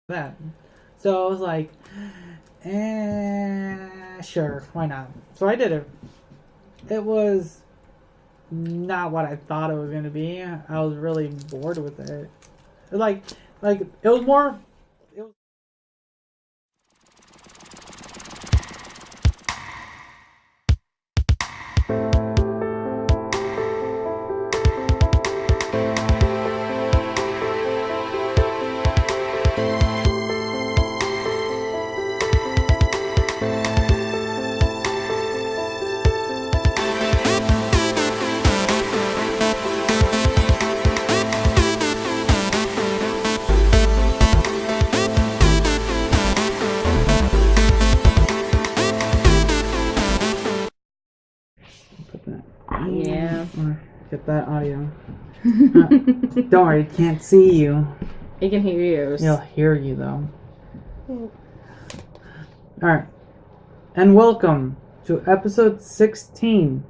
that. So I was like, sure, why not? So I did it. It was not what I thought it was going to be. I was really bored with it. Like it was more. It was. Put that. Yeah. Get that audio. Don't worry, it can't see you. It can hear yours. It'll hear you though. Alright. And welcome to episode 16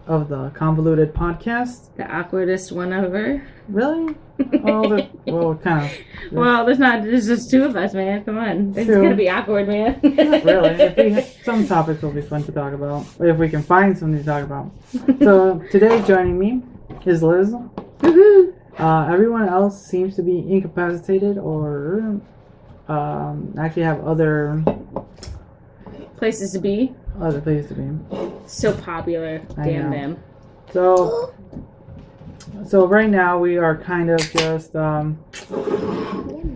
of the Convoluted podcast. The awkwardest one ever. Really? Well, kind of. Well, there's just two of us, man. Come on. It's True. gonna be awkward, man. Not really. Some topics will be fun to talk about. If we can find something to talk about. So, today joining me is Liz. Woohoo! Everyone else seems to be incapacitated or actually have other Places to be. places to be. So popular. I Damn know. them. So right now we are kind of just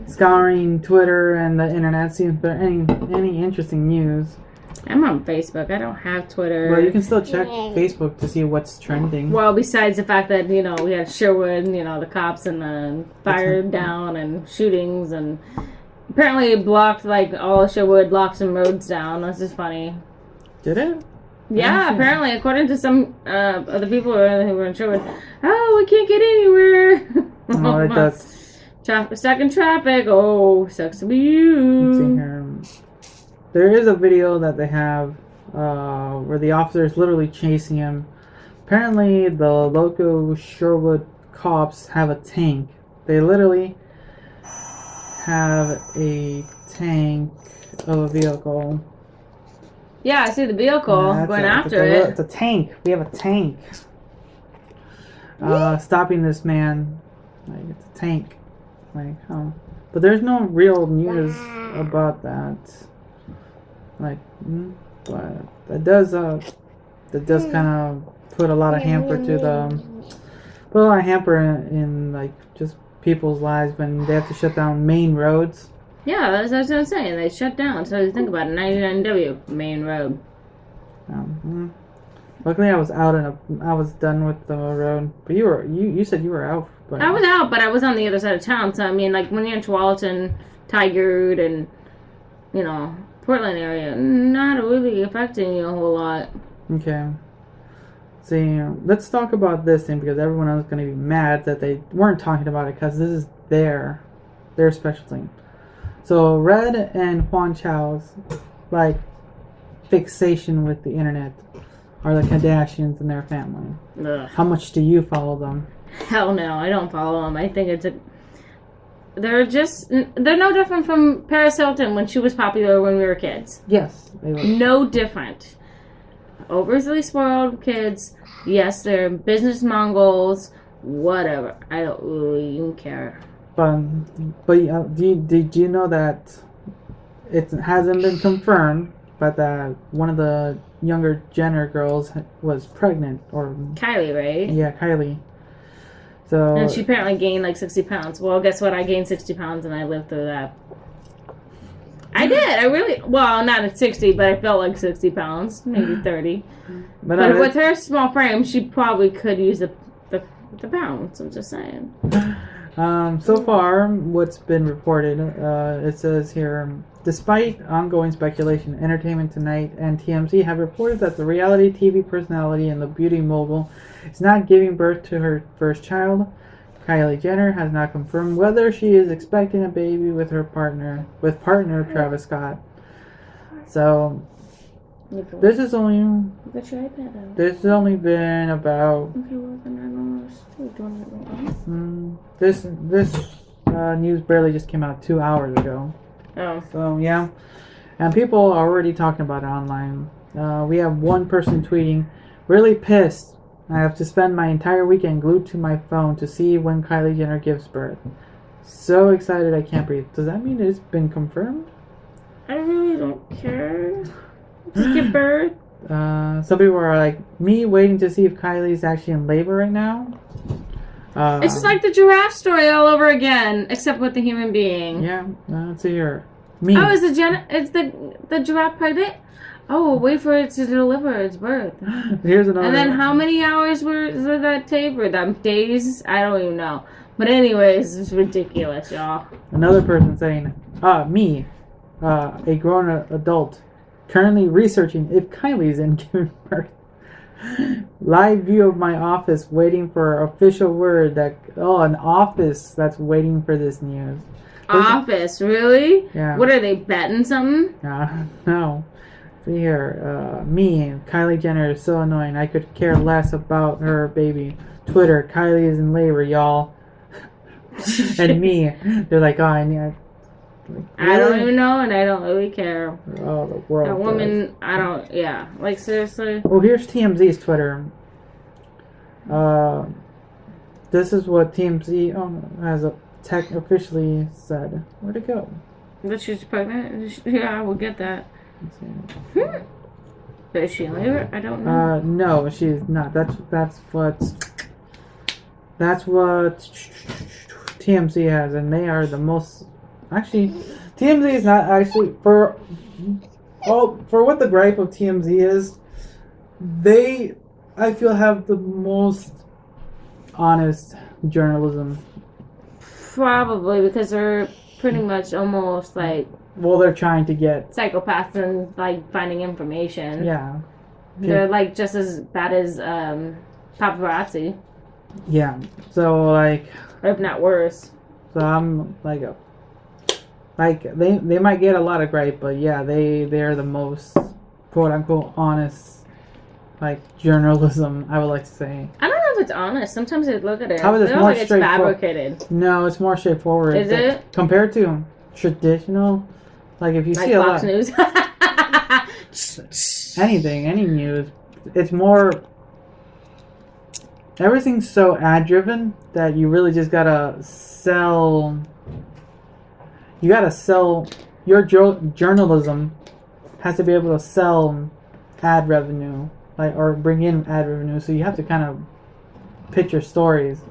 scouring Twitter and the internet, seeing if there any interesting news. I'm on Facebook. I don't have Twitter. Well, you can still check Facebook to see what's trending. Well, besides the fact that, we had Sherwood, the cops and the fire down and shootings, and apparently it blocked, all of Sherwood, locked some roads down. That's just funny. Did it? Yeah, apparently, according to some of the people who were in Sherwood, we can't get anywhere. No, it does. Stuck in traffic. Oh, sucks to be you. Let's see here. There is a video that they have where the officer is literally chasing him. Apparently, the local Sherwood cops have a tank. They literally have a tank of a vehicle. Yeah, I see the vehicle going after it. It's a tank. We have a tank. Stopping this man. Like, it's a tank. But there's no real news about that. But that does kind of put a lot of hamper in just people's lives when they have to shut down main roads. Yeah, that's what I'm saying. They shut down. So think about it. 99W main road. Luckily, I was out and I was done with the road. But you said you were out. But I was out, but I was on the other side of town. So I mean, when you're in Tualatin, Tigard, and Portland area, not really affecting you a whole lot. Okay. See, let's talk about this thing because everyone else is going to be mad that they weren't talking about it because this is their specialty. So Red and Juan Chao's fixation with the internet are the Kardashians and their family. Ugh. How much do you follow them? Hell no, I don't follow them. I think they're no different from Paris Hilton when she was popular when we were kids. Yes, they were. No different. Overly spoiled kids. Yes, they're business mongols. Whatever. I don't really even care. But did you know that it hasn't been confirmed, but that one of the younger Jenner girls was pregnant, or Kylie, right? Yeah, Kylie. So and she apparently gained 60 pounds. Well, guess what? I gained 60 pounds and I lived through that. I did. Not at 60, but I felt like 60 pounds, maybe 30. But with her small frame, she probably could use the pounds. I'm just saying. So far, what's been reported, it says here, despite ongoing speculation, Entertainment Tonight and TMZ have reported that the reality TV personality and the beauty mogul is not giving birth to her first child. Kylie Jenner has not confirmed whether she is expecting a baby with partner Travis Scott. So, this is only been about this news barely just came out 2 hours ago. Oh. So, yeah. And people are already talking about it online. We have one person tweeting, really pissed. I have to spend my entire weekend glued to my phone to see when Kylie Jenner gives birth. So excited I can't breathe. Does that mean it's been confirmed? I really don't care. Just give birth. Some people are like, me waiting to see if Kylie's actually in labor right now. It's just like the giraffe story all over again, except with the human being. Yeah, let's see here. Me. Oh, is the giraffe pregnant? Oh, we'll wait for it to deliver its birth. Here's another. And then how many hours was that tape? Or days? I don't even know. But anyways, it's ridiculous, y'all. Another person saying, me, a grown adult, currently researching if Kylie's in giving birth. Live view of my office waiting for official word that, an office that's waiting for this news. Office, really? Yeah. What are they, betting something? No. See here, me, Kylie Jenner is so annoying. I could care less about her baby. Twitter, Kylie is in labor, y'all. And me, they're like, I need. Like, really? I don't even know, and I don't really care. Oh, the world. That woman, I don't. Yeah, like seriously. Well, here's TMZ's Twitter. This is what TMZ has officially said. Where'd it go? That she's pregnant? Yeah, I will get that. But is she in labor? I don't know. No, she's not. That's what TMZ has, and they are the most. Actually, TMZ is not actually for what the gripe of TMZ is. They, I feel, have the most honest journalism. Probably because they're pretty much almost like. Well, they're trying to get psychopaths and like finding information. Yeah, they're like just as bad as paparazzi. Yeah, so like, if not worse. So I'm like they might get a lot of gripe, but yeah, they're the most quote unquote honest like journalism, I would like to say. I don't know if it's honest. Sometimes they look at it. How is it more like it's fabricated. No, it's more straightforward. Is it compared to traditional? Like if you like see Fox a lot News, anything, any news, it's more. Everything's so ad driven that you really just gotta sell. You gotta sell your journalism has to be able to sell ad revenue, like or bring in ad revenue. So you have to kind of pitch your stories.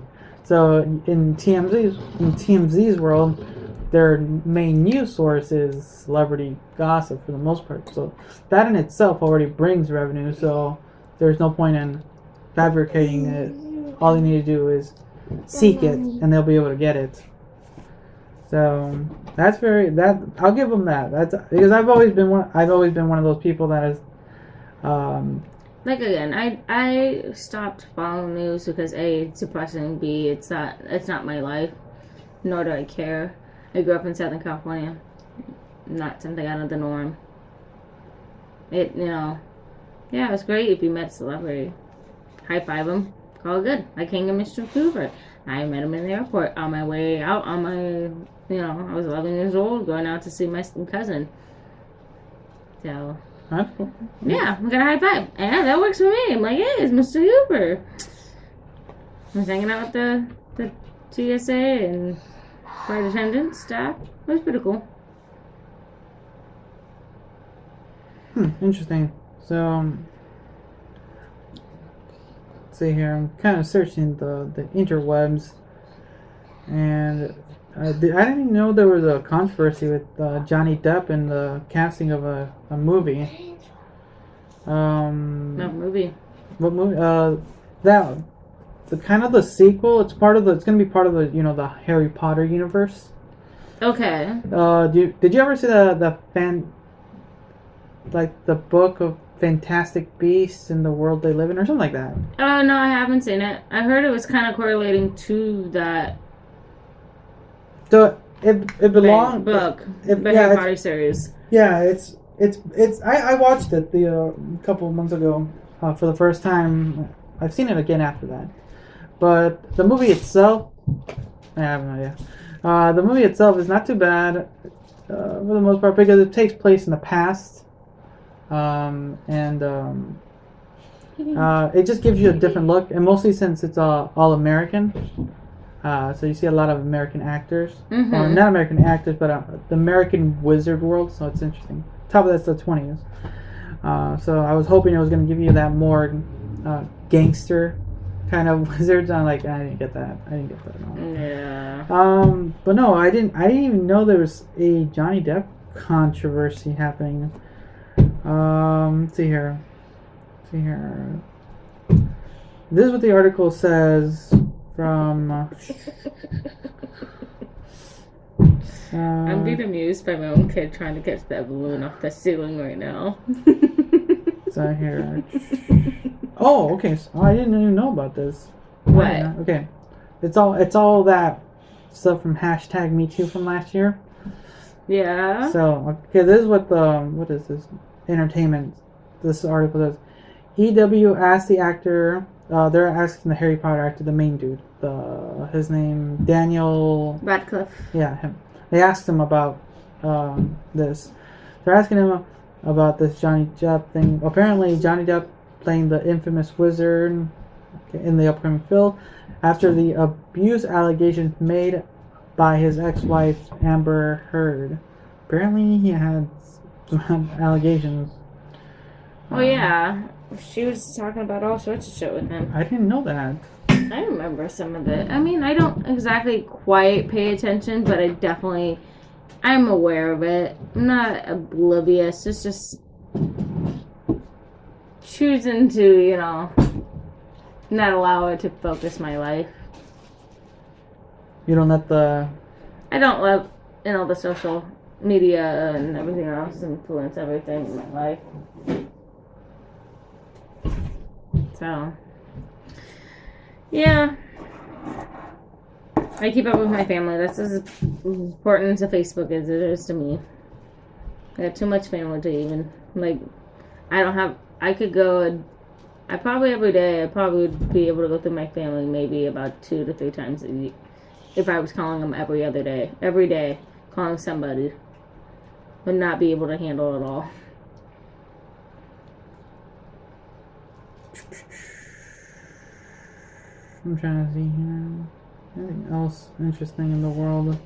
So in TMZ's world, their main news source is celebrity gossip for the most part. So that in itself already brings revenue. So there's no point in fabricating it. All you need to do is seek it, and they'll be able to get it. So I'll give them that. That's because I've always been one of those people that is. Like again, I stopped following news because A, it's depressing. B, it's not my life, nor do I care. I grew up in Southern California, not something out of the norm. It it's great if you met a celebrity, high five them, call it good. Like King and Mr. Cooper, I met him in the airport on my way out. I was 11 years old, going out to see my cousin. So. That's cool. Yeah, we got a high five. Yeah, that works for me. I'm like, hey, it's Mr. Cooper. I was hanging out with the TSA and flight attendants, staff. It was pretty cool. Interesting. So, let's see here. I'm kind of searching the interwebs, and I didn't even know there was a controversy with Johnny Depp in the casting of a movie. What movie? What movie? The kind of the sequel. It's going to be part of the the Harry Potter universe. Okay. Did you ever see the book of Fantastic Beasts and the World They Live in, or something like that? Oh no, I haven't seen it. I heard it was kind of correlating to that. So it belonged book, the Harry Potter series. Yeah, it's. I watched it a couple of months ago for the first time. I've seen it again after that, but the movie itself, I have no idea. The movie itself is not too bad for the most part because it takes place in the past, it just gives you a different look, and mostly since it's all American, so you see a lot of American actors, or not American actors, but the American wizard world. So it's interesting. Top of that's the 20s. So I was hoping it was going to give you that more gangster kind of wizards. I'm like, I didn't get that. At all. Yeah. But no, I didn't even know there was a Johnny Depp controversy happening. Let's see here. This is what the article says from. I'm being amused by my own kid trying to catch that balloon off the ceiling right now. So here. Oh, okay. So I didn't even know about this. What? Okay. It's all that stuff from #MeToo from last year. Yeah. So okay, this is what is this? Entertainment. This article says. EW asked the actor. They're asking the Harry Potter actor, the main dude. His name Daniel Radcliffe. Yeah, him. They asked him about this. They're asking him about this Johnny Depp thing. Apparently, Johnny Depp playing the infamous wizard in the upcoming film after the abuse allegations made by his ex-wife Amber Heard. Apparently, he had some allegations. Oh yeah, she was talking about all sorts of shit with him. I didn't know that. I remember some of it. I mean, I don't exactly quite pay attention, but I'm aware of it. I'm not oblivious. It's just choosing to, not allow it to focus my life. You don't let I don't let, the social media and everything else influence everything in my life. So, yeah. I keep up with my family. That's as important to Facebook as it is to me. I got too much family to even, I probably every day, I probably would be able to go through my family maybe about 2 to 3 times a week. If I was calling them every day, calling somebody, would not be able to handle it all. I'm trying to see here. Anything else interesting in the world?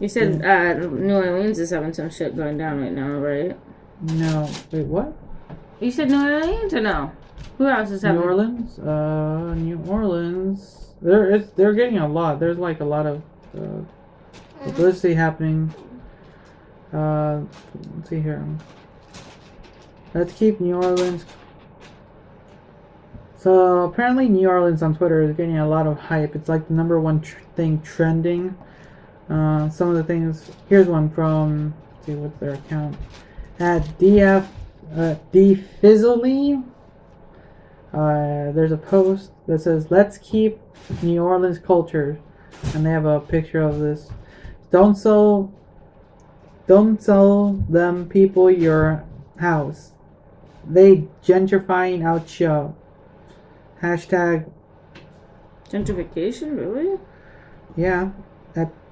You said New Orleans is having some shit going down right now, right? No. Wait, what? You said New Orleans or no? Who else is having? New Orleans? New Orleans. They're getting a lot. There's like a lot of publicity happening. Let's see here. Let's keep New Orleans. So apparently New Orleans on Twitter is getting a lot of hype. It's like the number one thing trending. Some of the things. Here's one from. Let's see what's their account at DFizzly. There's a post that says "Let's keep New Orleans culture," and they have a picture of this. Don't sell them people your house. They gentrifying out show. Hashtag gentrification, really? Yeah.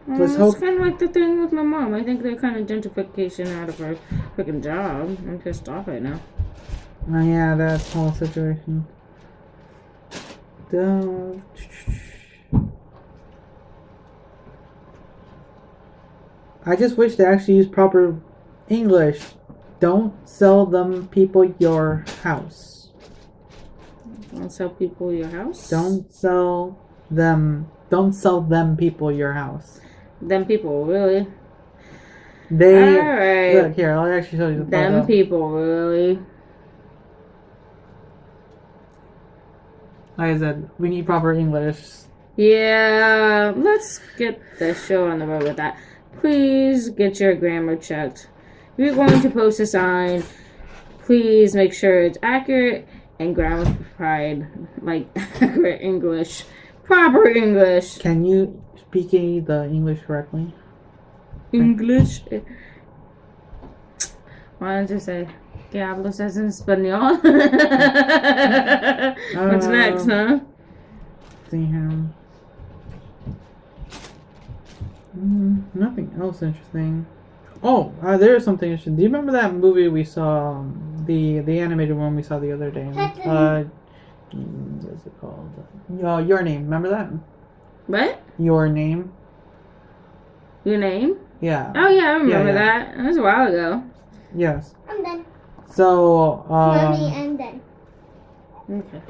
It's kind of like the thing with my mom. I think they're kind of gentrification out of her freaking job. I'm pissed off right now. Oh yeah, that whole situation. I just wish they actually use proper English. Don't sell them people your house. Don't sell people your house? Don't sell them people your house. Them people, really? Alright. Look, here, I'll actually show you the photo. Them people, really? Like I said, we need proper English. Yeah, let's get the show on the road with that. Please get your grammar checked. If you're going to post a sign, please make sure it's accurate and grammar pride, like accurate English, proper English. Can you speak the English correctly? English? Why don't you say, ¿Qué hablas en español? What's next, huh? see here. Nothing else interesting. Oh, there is something interesting. Do you remember that movie we saw, the animated one we saw the other day? What's it called? Your Name. Remember that? What? Your Name. Your Name? Yeah. Oh yeah, I remember that. That was a while ago. Yes. I'm done. So. Mommy, I'm done. Okay.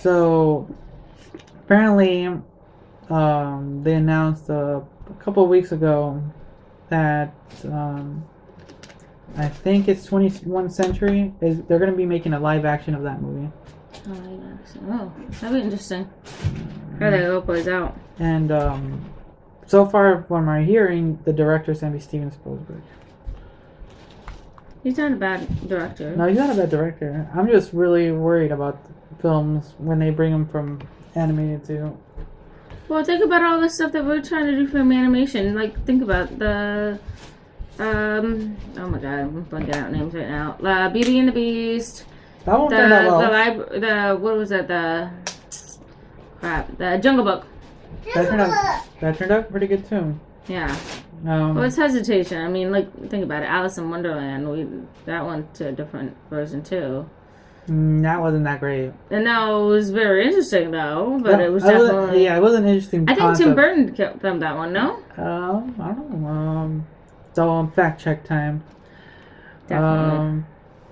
So apparently, they announced a couple of weeks ago that I think it's 21st Century they're going to be making a live action of that movie. Oh, that'd be interesting. How that all plays out. And so far, from my hearing, the director is going to be Steven Spielberg. He's not a bad director. No, he's not a bad director. I'm just really worried about films when they bring them from animated to. Well, think about all the stuff that we're trying to do from animation. Like, think about the, oh my god, I'm blanking out names right now. Beauty and the Beast. That won't turn out well. What was that? The Jungle Book. That turned out pretty good too. Yeah. Well, it's hesitation. I mean, like, think about it. Alice in Wonderland. That went to a different version too. That wasn't that great. And that was very interesting, though. But it was definitely... it wasn't interesting. I think Tim Burton filmed that one, no? I don't know. So, fact check time. Definitely.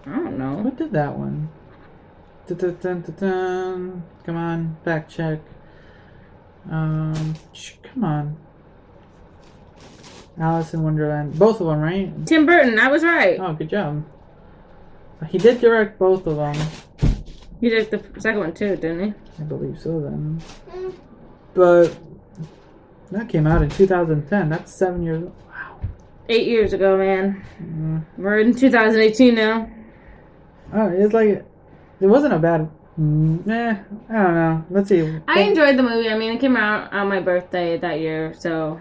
I don't know. Who did that one? Come on, fact check. Come on. Alice in Wonderland. Both of them, right? Tim Burton, I was right. Oh, good job. He did direct both of them. He did the second one too, didn't he? I believe so then. But that came out in 2010. That's 7 years old. Wow. 8 years ago, man. We're in 2018 now. Oh, it's like it wasn't a bad. I don't know. Let's see. I enjoyed the movie. I mean, it came out on my birthday that year, so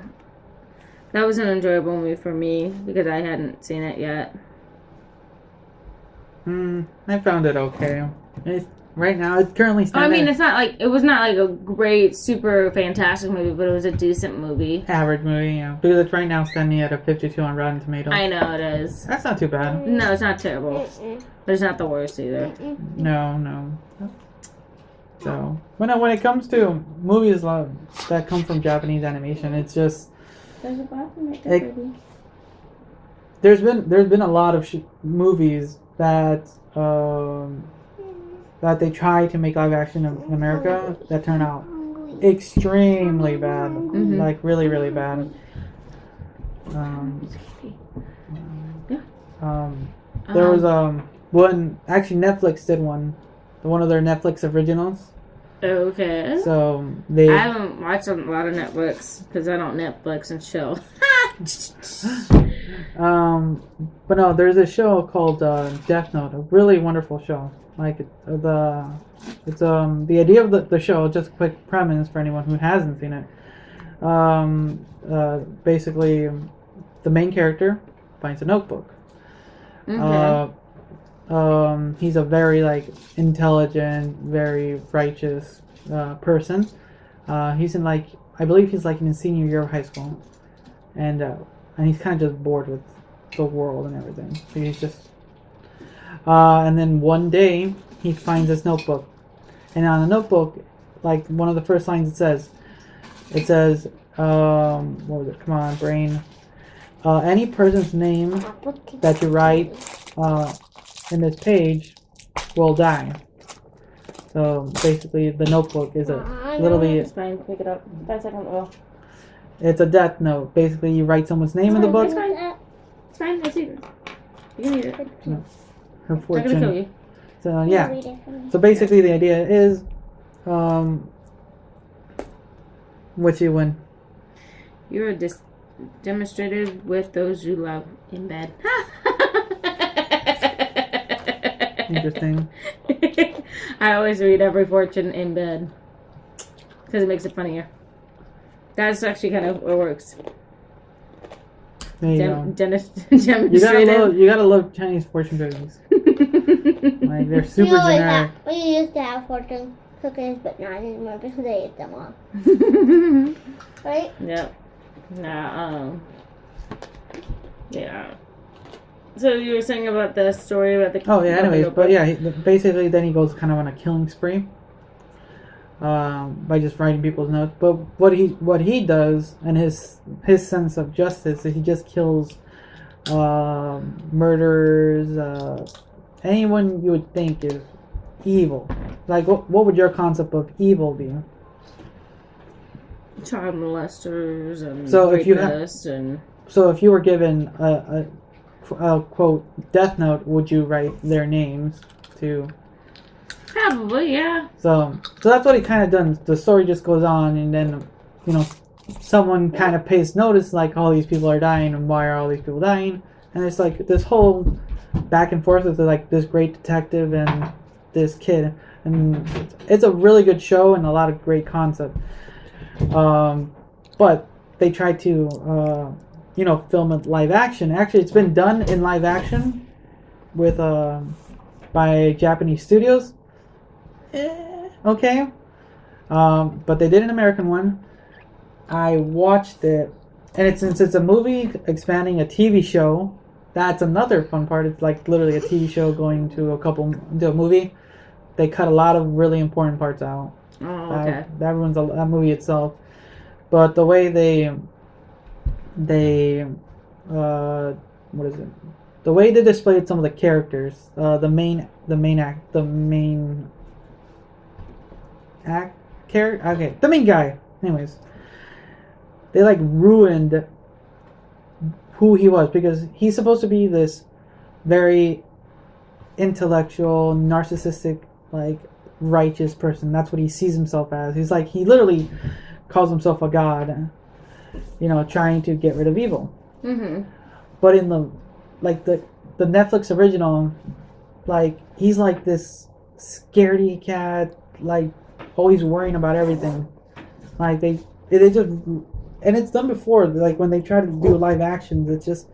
that was an enjoyable movie for me because I hadn't seen it yet. I found it okay. Right now, it's currently standing. I mean, it was not like a great, super fantastic movie, but it was a decent movie. Average movie, yeah. Because it's right now standing at a 52 on Rotten Tomatoes. I know it is. That's not too bad. No, it's not terrible. But it's not the worst either. No. So, when it comes to movies that come from Japanese animation, it's just. There's a bathroom right there, baby. There's been a lot of movies that they try to make live action in America that turn out extremely bad, like really, really bad. There was one, actually Netflix did one of their Netflix originals. Okay. So I haven't watched a lot of Netflix because I don't Netflix and chill. But no, there's a show called Death Note, a really wonderful show. Like the idea of the show, just a quick premise for anyone who hasn't seen it. Basically, the main character finds a notebook. He's a very intelligent, very righteous person. He's in I believe he's in his senior year of high school, and he's kind of just bored with the world and everything. So he's just, and then one day he finds this notebook, and on the notebook, one of the first lines it says, what was it? Come on, brain. Any person's name that you write in this page will die. So basically, the notebook is a little bit. It's fine. Pick it up. 5 seconds. Oh. It's a death note. Basically, you write someone's name in the book. It's fine. It's fine. I see it. You can eat it. No. Her fortune. I'm gonna kill you. So yeah. So basically, the idea is, what you win. You're demonstrated with those you love in bed. Interesting. I always read every fortune in bed because it makes it funnier. That's actually kind of what works. There you go. Demonstrated. You gotta love Chinese fortune cookies. They're super generic. We used to have fortune cookies, but not anymore because they ate them all. Right? Yep. Nah, yeah. So you were saying about the story about the... Oh, yeah, anyways, but yeah, basically then he goes kind of on a killing spree. By just writing people's notes. But what he does, and his sense of justice, is he just kills murderers, anyone you would think is evil. Like, what would your concept of evil be? Child molesters and so rapists So if you were given a quote death note, would you write their names to? Probably, yeah. So that's what he kind of done. The story just goes on, and then someone kind of pays notice, like, all these people are dying, and why are all these people dying? And it's like this whole back and forth with like this great detective and this kid, and it's a really good show and a lot of great concept. But they tried to film it live action. Actually, it's been done in live action with by Japanese studios. Okay. But they did an American one. I watched it, and since it's a movie expanding a TV show, that's another fun part. It's like literally a TV show going to a movie. They cut a lot of really important parts out. Oh, okay. That ruins that movie itself. But the way they what is it? The way they displayed some of the characters, the main guy. Anyways, they like ruined who he was, because he's supposed to be this very intellectual, narcissistic, like righteous person. That's what he sees himself as. He's like, he literally calls himself a god, trying to get rid of evil. Mm-hmm. But in the Netflix original, like, he's like this scaredy cat, like always worrying about everything. Like they just, and it's done before. Like when they try to do live actions, it's just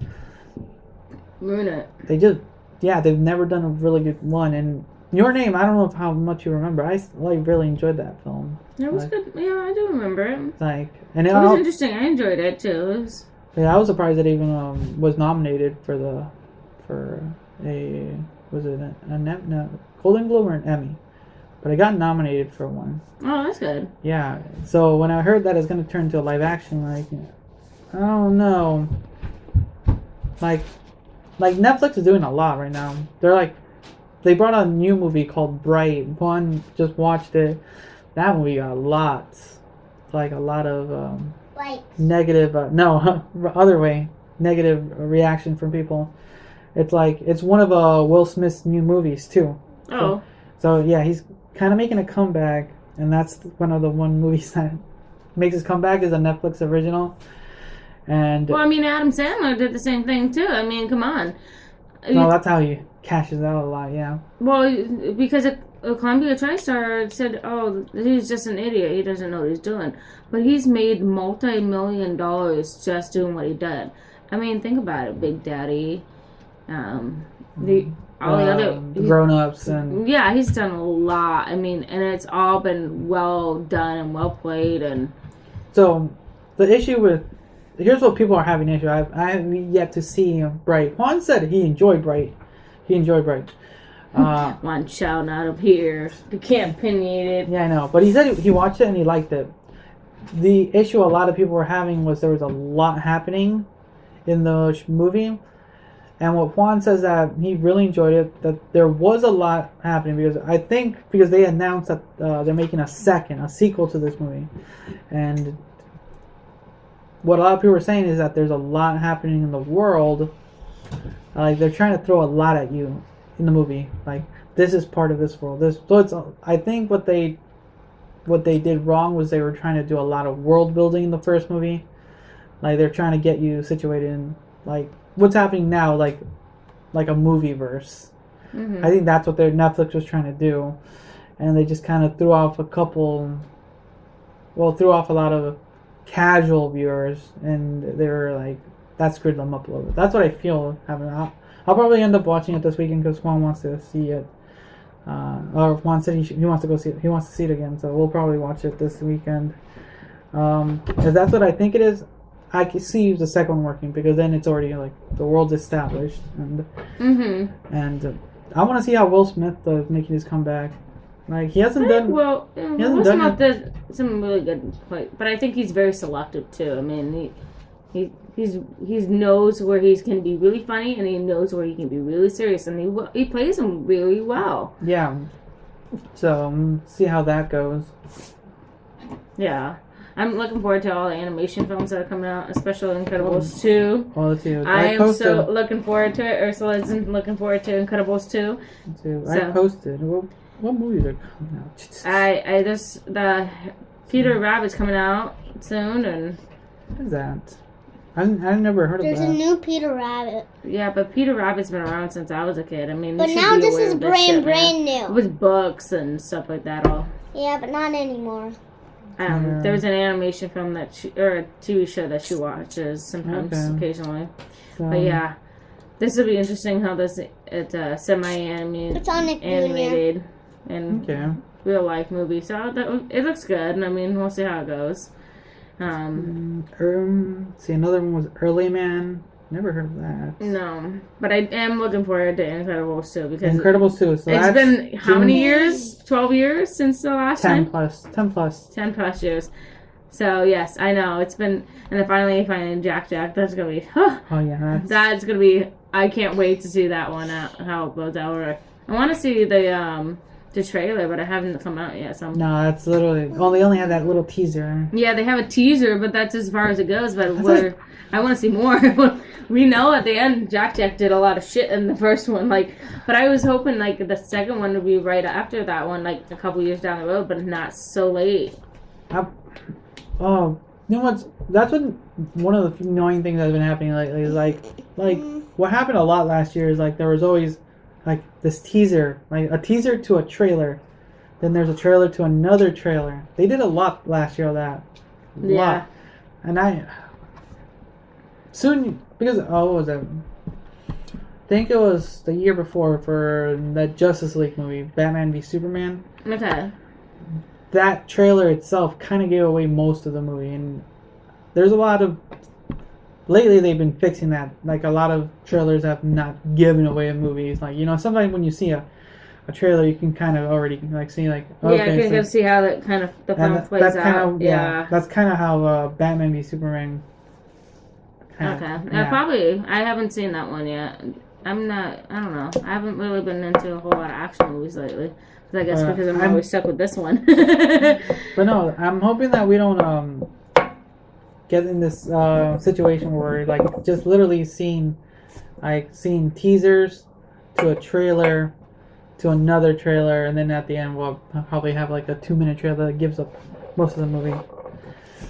ruin it. They've never done a really good one. And Your Name, I don't know how much you remember. I really enjoyed that film. It was good. Yeah, I do remember it. And it was interesting. I enjoyed it too. I was surprised it even was nominated for a Golden Globe or an Emmy, but it got nominated for one. Oh, that's good. Yeah. So when I heard that it's going to turn into a live action, like, I don't know. Like Netflix is doing a lot right now. They brought out a new movie called Bright. One just watched it. That movie got a lot of negative. Other way, negative reaction from people. It's one of Will Smith's new movies too. Oh. So yeah, he's kind of making a comeback, and that's one of the movies that makes his comeback is a Netflix original. And well, I mean, Adam Sandler did the same thing too. I mean, come on. No, that's how he cashes out a lot. Yeah. Well, because a Columbia TriStar said, "Oh, he's just an idiot. He doesn't know what he's doing." But he's made multi-million-dollars just doing what he did. I mean, think about it, Big Daddy, the other Grown-Ups, and yeah, he's done a lot. I mean, and it's all been well done and well played. And so the issue with here's what people are having issue. I have yet to see Bright. Juan said he enjoyed Bright. One shout out up here. You can't opinionate it. Yeah, I know. But he said he watched it and he liked it. The issue a lot of people were having was there was a lot happening in the movie. And what Juan says that he really enjoyed it, that there was a lot happening, because they announced that they're making a sequel to this movie. And what a lot of people are saying is that there's a lot happening in the world. Like, they're trying to throw a lot at you in the movie. Like, this is part of this world. I think what they did wrong was they were trying to do a lot of world building in the first movie. Like, they're trying to get you situated in, like, what's happening now, like a movie verse. Mm-hmm. I think that's what their Netflix was trying to do. And they just kind of threw off a lot of casual viewers, and they were like, that screwed them up a little bit. That's what I feel happening. I'll probably end up watching it this weekend because Juan wants to see it. or he wants to go see it. He wants to see it again, so we'll probably watch it this weekend. If that's what I think it is, I can see the second one working because then it's already like the world's established, and I want to see how Will Smith does making his comeback. Like he hasn't done. Well, Will Smith does some really good play, but I think he's very selective too. I mean, he knows where he's can be really funny, and he knows where he can be really serious, and he plays them really well. Yeah. So see how that goes. Yeah. I'm looking forward to all the animation films that are coming out, especially Incredibles 2. Oh, the 2. I am so looking forward to it. Ursula's looking forward to Incredibles 2. I posted. What movies are coming out? The Peter Rabbit's coming out soon, and what is that? I've never heard of that. There's a new Peter Rabbit. Yeah, but Peter Rabbit's been around since I was a kid. I mean, but now this is brand new. With books and stuff like that. All. Yeah, but not anymore. There was an animation film or a TV show that she watches sometimes, occasionally. So, but yeah, this will be interesting how it's semi-animated. It's on animated and real life movie. So it looks good. And I mean, we'll see how it goes. See, another one was Early Man. Never heard of that. No, but I am looking forward to Incredibles 2 because Incredibles 2. So it's been how many years? 12 years since the last 10 time? 10 plus. 10 plus years. So yes, I know it's been, and then finally finding Jack. That's gonna be. Oh yeah, that's gonna be. I can't wait to see that one out. How it goes out. I want to see the trailer, but it hasn't come out yet. So no, that's literally. Well, they only had that little teaser. Yeah, they have a teaser, but that's as far as it goes. But I want to see more. We know at the end, Jack did a lot of shit in the first one, but I was hoping the second one would be right after that one, a couple years down the road, but not so late. You know what's? That's one of the annoying things that's been happening lately is what happened a lot last year is there was always this teaser, a teaser to a trailer, then there's a trailer to another trailer. They did a lot last year of that. A lot. And soon, because what was it? I think it was the year before for that Justice League movie, Batman v Superman. Okay. That trailer itself kind of gave away most of the movie, and there's a lot of. Lately, they've been fixing that. A lot of trailers have not given away movies. Sometimes when you see a trailer, you can kind of already see okay. Yeah, you can see how that kind of the film plays out. Yeah, that's kind of how Batman v Superman. Probably. I haven't seen that one yet. I don't know. I haven't really been into a whole lot of action movies lately. I guess because I'm always stuck with this one. But no, I'm hoping that we don't get in this situation where just literally seeing teasers to a trailer to another trailer, and then at the end we'll probably have a 2-minute trailer that gives up most of the movie.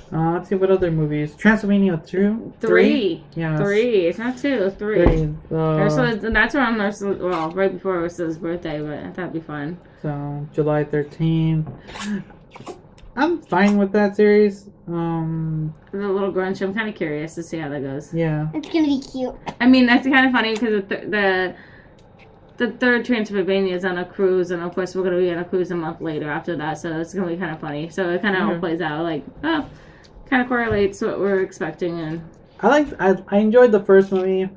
Let's see what other movies. Transylvania 2? 3. Yeah. 3. It's not 2. 3. That's around right before Ursula's birthday, but I thought it'd be fun. So July 13th. I'm fine with that series. The little Grinch. I'm kind of curious to see how that goes. Yeah. It's gonna be cute. I mean, that's kind of funny because the third Transylvania is on a cruise, and of course we're gonna be on a cruise a month later after that, so it's gonna be kind of funny. So it kind of all plays out kind of correlates to what we're expecting. And I enjoyed the first movie.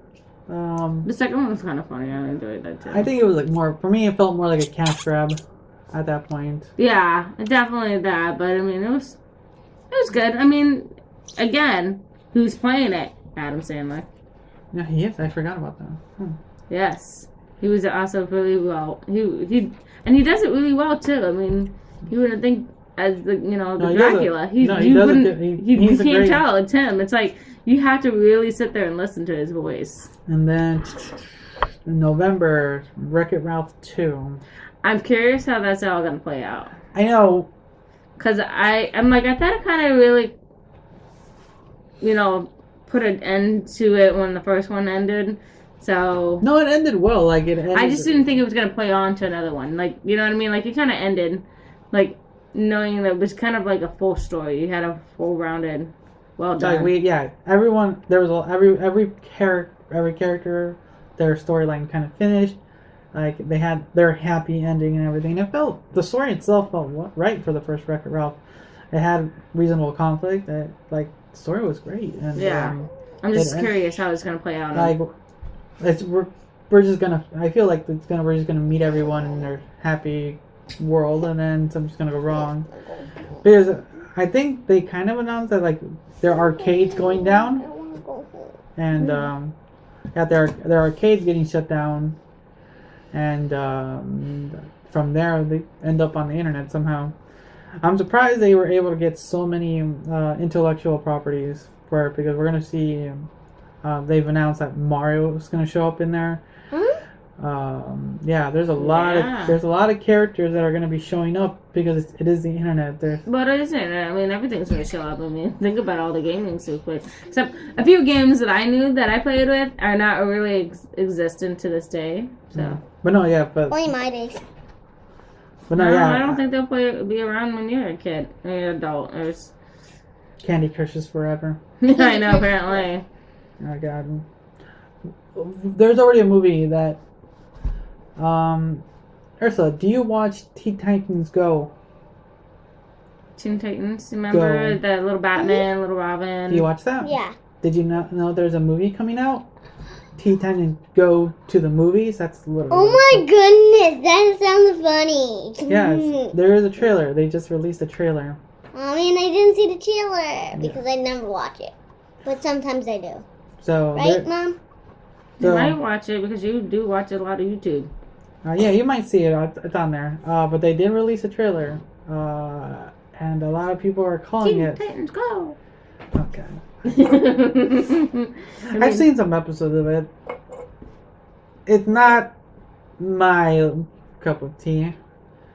The second one was kind of funny. I enjoyed that too. I think it was more for me. It felt more like a cash grab at that point. Yeah, definitely that. But I mean, it was good. I mean, again, who's playing it? Adam Sandler. Yeah, he is. I forgot about that. Yes, he was also really well. He does it really well too. I mean, you wouldn't think as the Dracula. You can't tell it's him. It's you have to really sit there and listen to his voice. And then in November, Wreck-It Ralph 2. I'm curious how that's all gonna play out. I know, cause I thought it kind of really, put an end to it when the first one ended. So no, it ended well. It ended. I just didn't think it was gonna play on to another one. You know what I mean? It kind of ended, knowing that it was kind of a full story. You had a full rounded, well done. Everyone there was every character, their storyline kind of finished. Like they had their happy ending and everything. The story itself felt right for the first Wreck-It Ralph. It had reasonable conflict. The story was great. And, I'm just curious how it's gonna play out. Like, we're just gonna. I feel like we're just gonna meet everyone in their happy world, and then something's gonna go wrong. Because I think they kind of announced that like their arcades going down, and their arcades getting shut down, and from there they end up on the internet somehow. I'm surprised they were able to get so many intellectual properties for it, because we're gonna see. They've announced that Mario is gonna show up in there. There's a lot of characters that are going to be showing up because it is the internet. But it is internet. I mean, everything's going to show up. I mean, think about all the gaming so quick. Except a few games that I knew that I played with are not really existent to this day. So. Yeah. But no, yeah, but only my days. But no, yeah, I don't think they'll be around when you're a kid or you're an adult. Candy Crushes forever. I know, apparently. Oh God. There's already a movie that. Ursula, do you watch Teen Titans Go? Teen Titans, remember the little Batman, little Robin? Do you watch that? Yeah. Did you not know there's a movie coming out? Teen Titans Go to the movies? That's literally. Oh my goodness, that sounds funny. Yeah, there is a trailer. They just released a trailer. I mean, I didn't see the trailer because I never watch it, but sometimes I do. So right, Mom? You might watch it because you do watch a lot of YouTube. Yeah, you might see it. It's on there. But they did release a trailer, and a lot of people are calling it. Teen Titans Go. Okay. I've seen some episodes of it. It's not my cup of tea.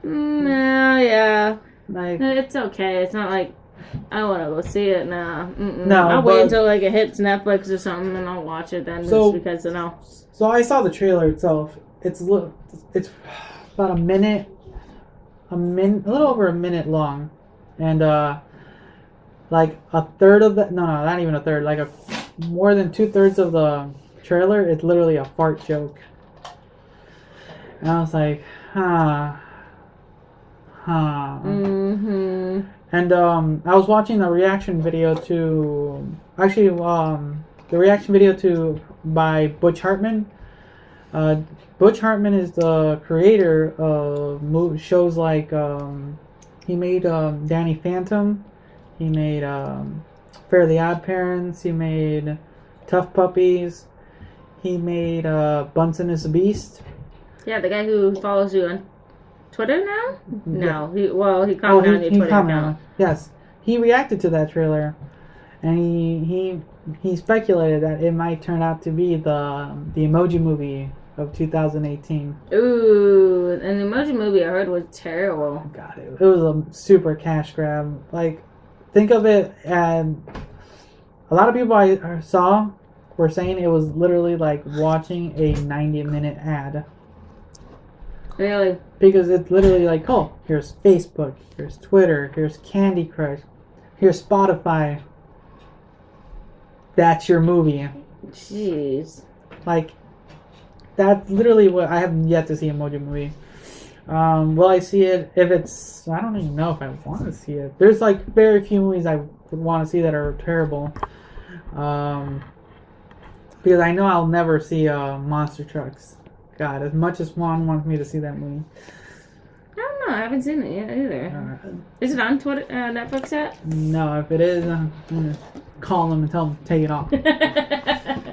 No, yeah. Like, it's okay. It's not like I want to go see it now. No, I'll wait until like it hits Netflix or something and I'll watch it then. Just because So I saw the trailer itself. It's about a little over a minute long, and like a third of not even a third, like more than 2/3 of the trailer is literally a fart joke. And I was like, Mm-hmm. And I was watching the reaction video by Butch Hartman. Butch Hartman is the creator of shows like he made Danny Phantom, he made Fairly Odd Parents, he made Tough Puppies, he made Bunsen is a Beast. Yeah, the guy who follows you on Twitter now? No, he commented on your Twitter account. Yes, he reacted to that trailer, and he speculated that it might turn out to be the Emoji Movie of 2018. Ooh, and the Emoji Movie I heard was terrible. God, it was a super cash grab. Like, think of it, and a lot of people I saw were saying it was literally like watching a 90-minute ad. Really? Because it's literally like, oh, here's Facebook, here's Twitter, here's Candy Crush, here's Spotify. That's your movie. Jeez. Like, that's literally what I have yet to see Emoji Movie. Will I see it if it's... I don't even know if I want to see it. There's like very few movies I would want to see that are terrible. Because I know I'll never see Monster Trucks. God, as much as Juan wants me to see that movie. I don't know. I haven't seen it yet either. Is it on Twitter, Netflix yet? No, if it is, I'm going to call them and tell them to take it off.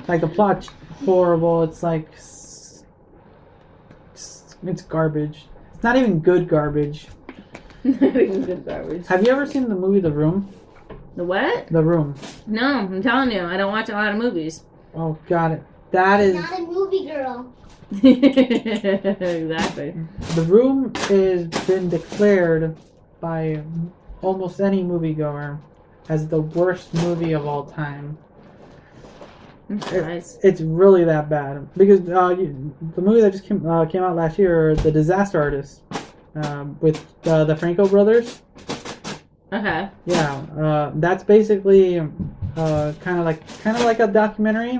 Like, the plot's horrible. It's like... It's garbage. It's not even good garbage. Not even good garbage. Have you ever seen the movie The Room? The what? The Room. No, I'm telling you. I don't watch a lot of movies. Oh, got it. That is... Not a movie girl. Exactly. The Room has been declared by almost any moviegoer as the worst movie of all time. It's really that bad because the movie that just came out last year, The Disaster Artist, with the Franco brothers. Okay. Yeah, that's basically kind of like a documentary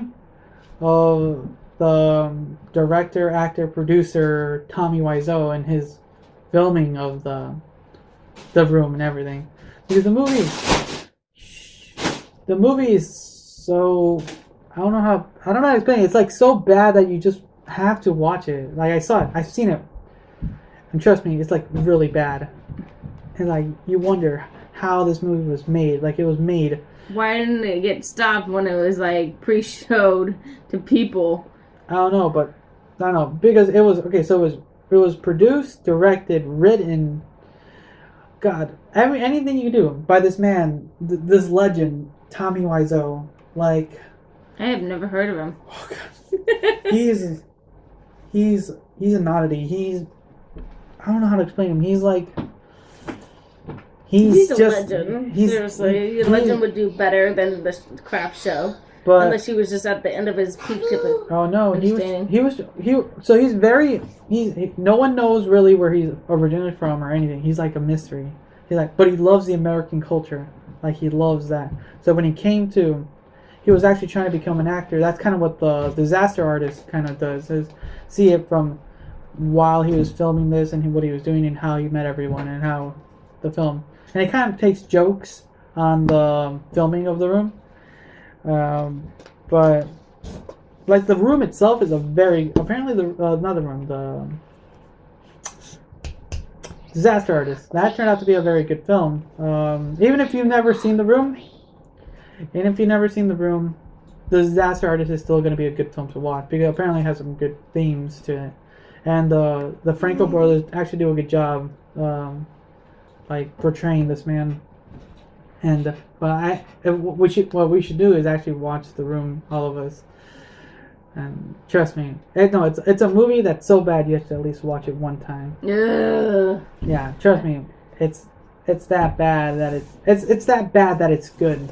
of the director, actor, producer Tommy Wiseau and his filming of the room and everything. Because the movie is so, I don't know how to explain it. It's like so bad that you just have to watch it. Like, I saw it, I've seen it, and trust me, it's like really bad. And like, you wonder how this movie was made. Like, it was made. Why didn't it get stopped when it was like pre-showed to people? I don't know, but I don't know, because it was okay. So it was produced, directed, written. God, anything you can do by this man, this legend, Tommy Wiseau. Like, I have never heard of him. Oh God, he's an oddity. I don't know how to explain him. He's like. He's a just, legend. Seriously, a legend would do better than the crap show. But, unless he was just at the end of his peak. Oh no, he was. So he's very. No one knows really where he's originally from or anything. He's like a mystery. But he loves the American culture. Like, he loves that. So when he was actually trying to become an actor. That's kind of what the Disaster Artist kind of does. Is see it from while he was filming this and what he was doing and how he met everyone and how the film. And it kind of takes jokes on the filming of the room. But like, the room itself is apparently another room, the Disaster Artist, that turned out to be a very good film. Even if you've never seen the room, the Disaster Artist is still going to be a good film to watch because it apparently has some good themes to it. And the Franco brothers actually do a good job like portraying this man. And what we should do is actually watch The Room, all of us. And trust me, it's a movie that's so bad you have to at least watch it one time. Yeah, trust me, it's that bad that it's that bad that it's good.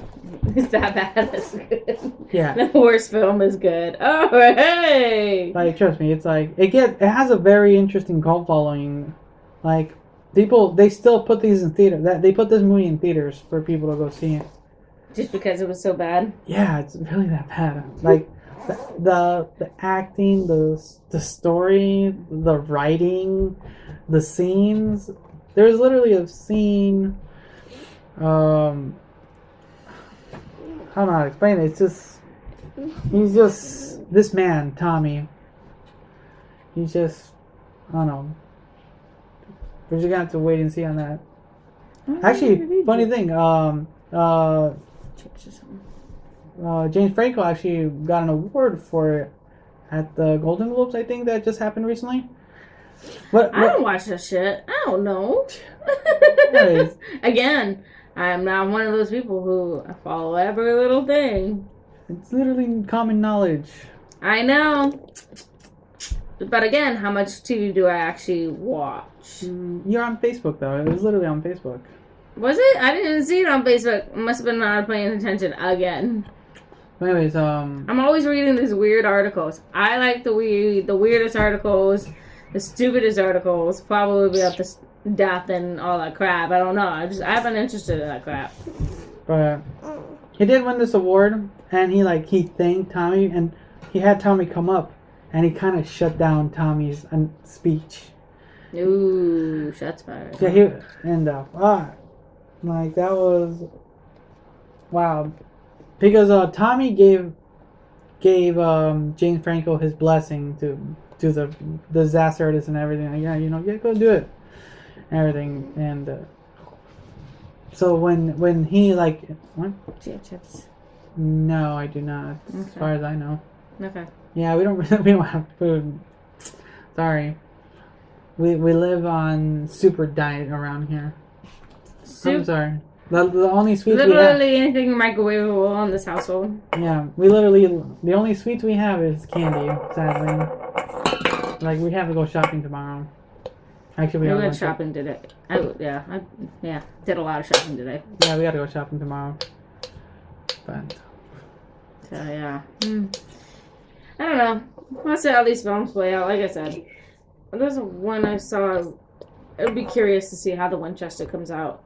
It's that bad that's good. Yeah. The worst film is good. Oh hey! Like, trust me, it's like it has a very interesting cult following. Like, people, they still put these in theater. They put this movie in theaters for people to go see it. Just because it was so bad? Yeah, it's really that bad. Like, the acting, the story, the writing, the scenes. There's literally a scene. I don't know how to explain it. He's just this man, Tommy. He's just, I don't know. We're just gonna have to wait and see on that. Actually, funny thing, James Franco actually got an award for it at the Golden Globes, I think, that just happened recently. I don't watch that shit. I don't know. Again, I'm not one of those people who follow every little thing. It's literally common knowledge. I know. But again, how much TV do I actually watch? You're on Facebook, though. It was literally on Facebook. Was it? I didn't see it on Facebook. Must have been not paying attention again. Anyways, I'm always reading these weird articles. I like the weirdest articles, the stupidest articles, probably about the death and all that crap. I don't know. I've been interested in that crap. But he did win this award, and he thanked Tommy, and he had Tommy come up, and he kind of shut down Tommy's speech. Ooh, shots fired. Yeah, like, that was wow, because Tommy gave James Franco his blessing to the Disaster Artist and everything. Like, yeah, go do it, and everything. And so when he what? Do you have chips? No, I do not. Okay. As far as I know. Okay. Yeah, we don't have food. Sorry. We live on super diet around here. I'm sorry. The only sweets literally anything microwavable in this household. Yeah, the only sweets we have is candy, sadly. Like, we have to go shopping tomorrow. Actually, we went shopping today. I did a lot of shopping today. Yeah, we gotta go shopping tomorrow. But so yeah, I don't know. Let's see how these films play out. Like I said, there's one I saw. I'd be curious to see how the Winchester comes out.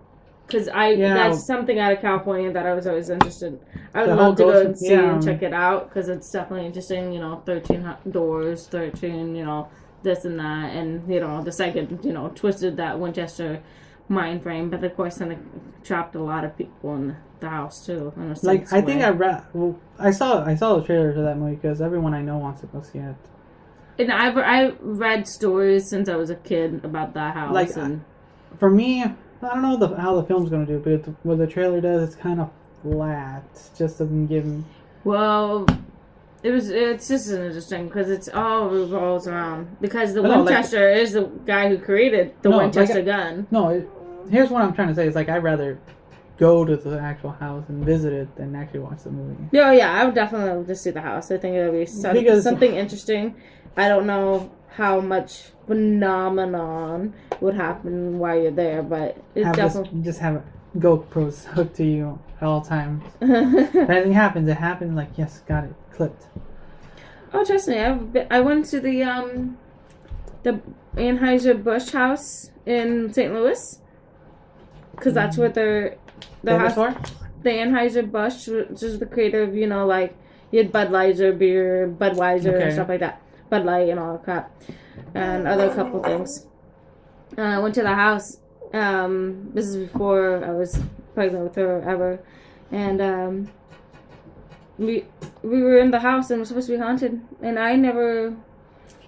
Because Yeah. that's something out of California that I was always interested. I would The love to whole go ghost- and see yeah. and check it out because it's definitely interesting. 13 doors, 13, this and that, and the second, twisted that Winchester mind frame. But of course, then it trapped a lot of people in the house too. In a Like sense I think way. I saw the trailer to that movie because everyone I know wants to go see it. And I read stories since I was a kid about that house. Like, and For me, I don't know how the film's gonna do, but what the trailer does, it's kind of flat. Just doesn't give me. well, it's just interesting because it's all revolves around because the No, Winchester is the guy who created the No, Winchester gun. No, here's what I'm trying to say. It's like I'd rather go to the actual house and visit it than actually watch the movie. Yeah, I would definitely love to see the house. I think it would be something interesting. I don't know how much phenomenon would happen while you're there, but it definitely just have GoPros hooked to you at all times. If anything happens, it happens. Like, yes, got it, clipped. Oh, trust me, I went to the Anheuser-Busch house in St. Louis because that's what the house. The Anheuser-Busch, which is the creator of you had Budweiser beer, Budweiser, and stuff like that. Bud Light and all that crap, and other couple things. I went to the house. This is before I was pregnant with her ever, and we were in the house and it was supposed to be haunted, and I never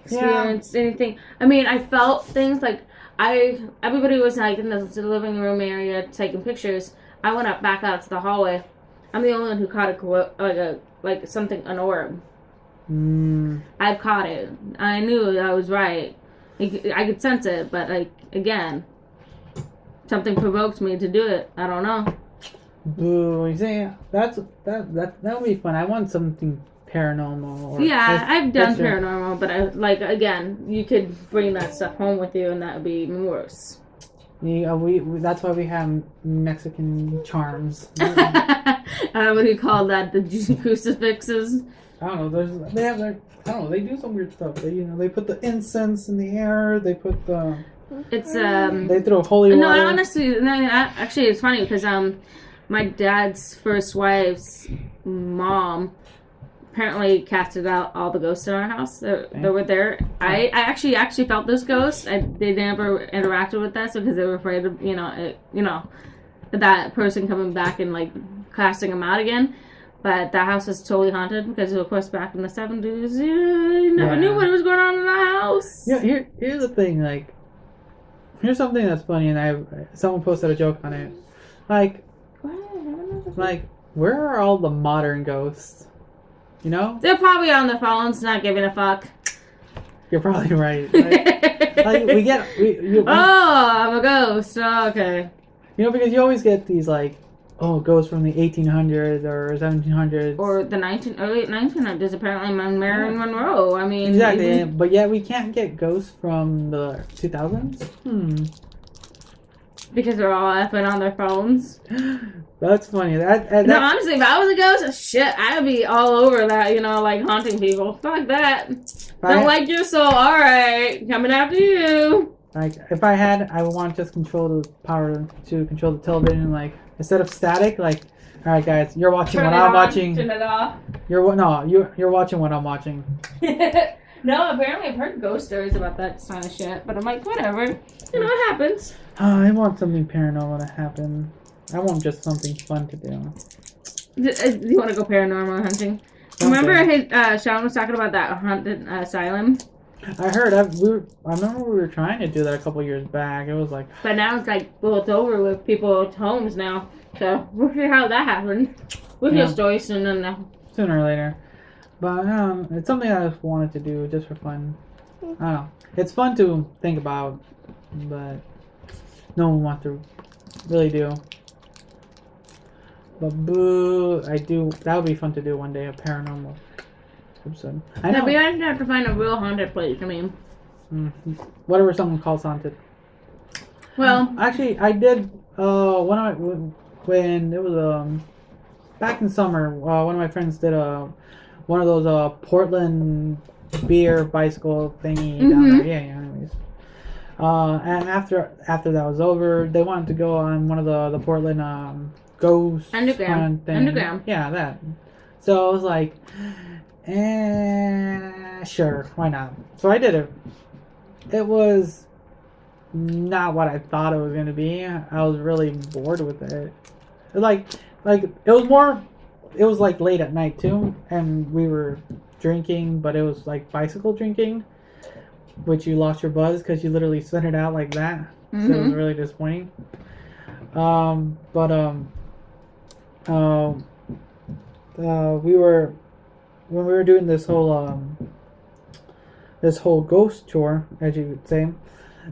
experienced anything. I mean, I felt things like everybody was like in the living room area taking pictures. I went back out to the hallway. I'm the only one who caught an orb. I've caught it. I knew I was right. I could sense it, but again, something provoked me to do it. I don't know. Boo! You see, that would be fun. I want something paranormal. I've done paranormal, but again, you could bring that stuff home with you, and that would be even worse. Yeah, that's why we have Mexican charms. What do you call that? The crucifixes. I don't know. They do some weird stuff. They put the incense in the air. They put the. They throw holy water. No, actually, it's funny because my dad's first wife's mom apparently casted out all the ghosts in our house that were there. I actually felt those ghosts. They never interacted with us because they were afraid of that person coming back and casting them out again. But that house is totally haunted because, of course, back in the 70s, you never knew what was going on in the house. Yeah, here's the thing. Here's something that's funny, and someone posted a joke on it. Where are all the modern ghosts? They're probably on their phones, not giving a fuck. You're probably right. I'm a ghost. Oh, okay. Because you always get these ghosts from the 1800s or 1700s. Or the early 1900s, apparently, Marilyn Monroe. I mean... Exactly, but yet we can't get ghosts from the 2000s? Because they're all effing on their phones. That's funny. No, honestly, if I was a ghost, shit, I would be all over that, haunting people. Fuck that. Don't like your soul. Alright, coming after you. If I would want to just control the power to control the television, instead of static, alright guys, you're watching what I'm watching. Turn it off. You're watching what I'm watching. No, apparently I've heard ghost stories about that kind of shit, but I'm like, whatever. It happens. I want something paranormal to happen. I want just something fun to do. Do you want to go paranormal hunting? Okay. Remember Sean was talking about that haunted asylum? I heard. I remember we were trying to do that a couple years back. It was But now it's over with people's homes now. So we'll see how that happened. We'll hear stories sooner or later. But it's something I just wanted to do just for fun. I don't know. It's fun to think about, but no one wants to really do. But boo, I do. That would be fun to do one day, a paranormal episode. I know. We have to find a real haunted place. I mean, whatever someone calls haunted. Well, actually, I did. When it was back in summer, one of my friends did one of those Portland beer bicycle thingy down there. Yeah. Anyways, And after that was over, they wanted to go on one of the Portland ghost Underground. thing. Underground. Yeah, that. So I was like, sure, why not? So I did it. It was not what I thought it was going to be. I was really bored with it. Like it was more. It was like late at night too, and we were drinking, but it was like bicycle drinking, which you lost your buzz because you literally sent it out like that. Mm-hmm. So it was really disappointing. We were when we were doing this whole ghost tour, as you would say.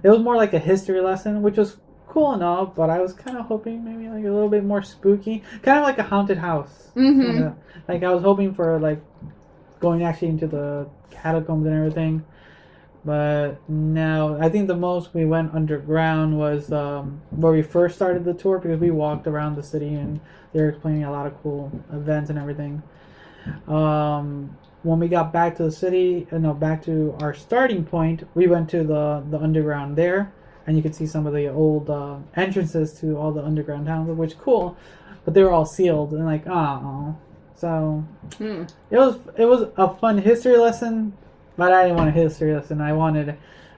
It was more like a history lesson, which was cool and all, but I was kind of hoping maybe like a little bit more spooky, kind of like a haunted house. Mm-hmm. Like I was hoping for like going actually into the catacombs and everything, but no. I think the most we went underground was where we first started the tour because we walked around the city and they were explaining a lot of cool events and everything. When we got back to the city, back to our starting point, we went to the underground there, and you could see some of the old entrances to all the underground towns, which cool, but they were all sealed and like, oh, so it was a fun history lesson, but I didn't want a history lesson. I wanted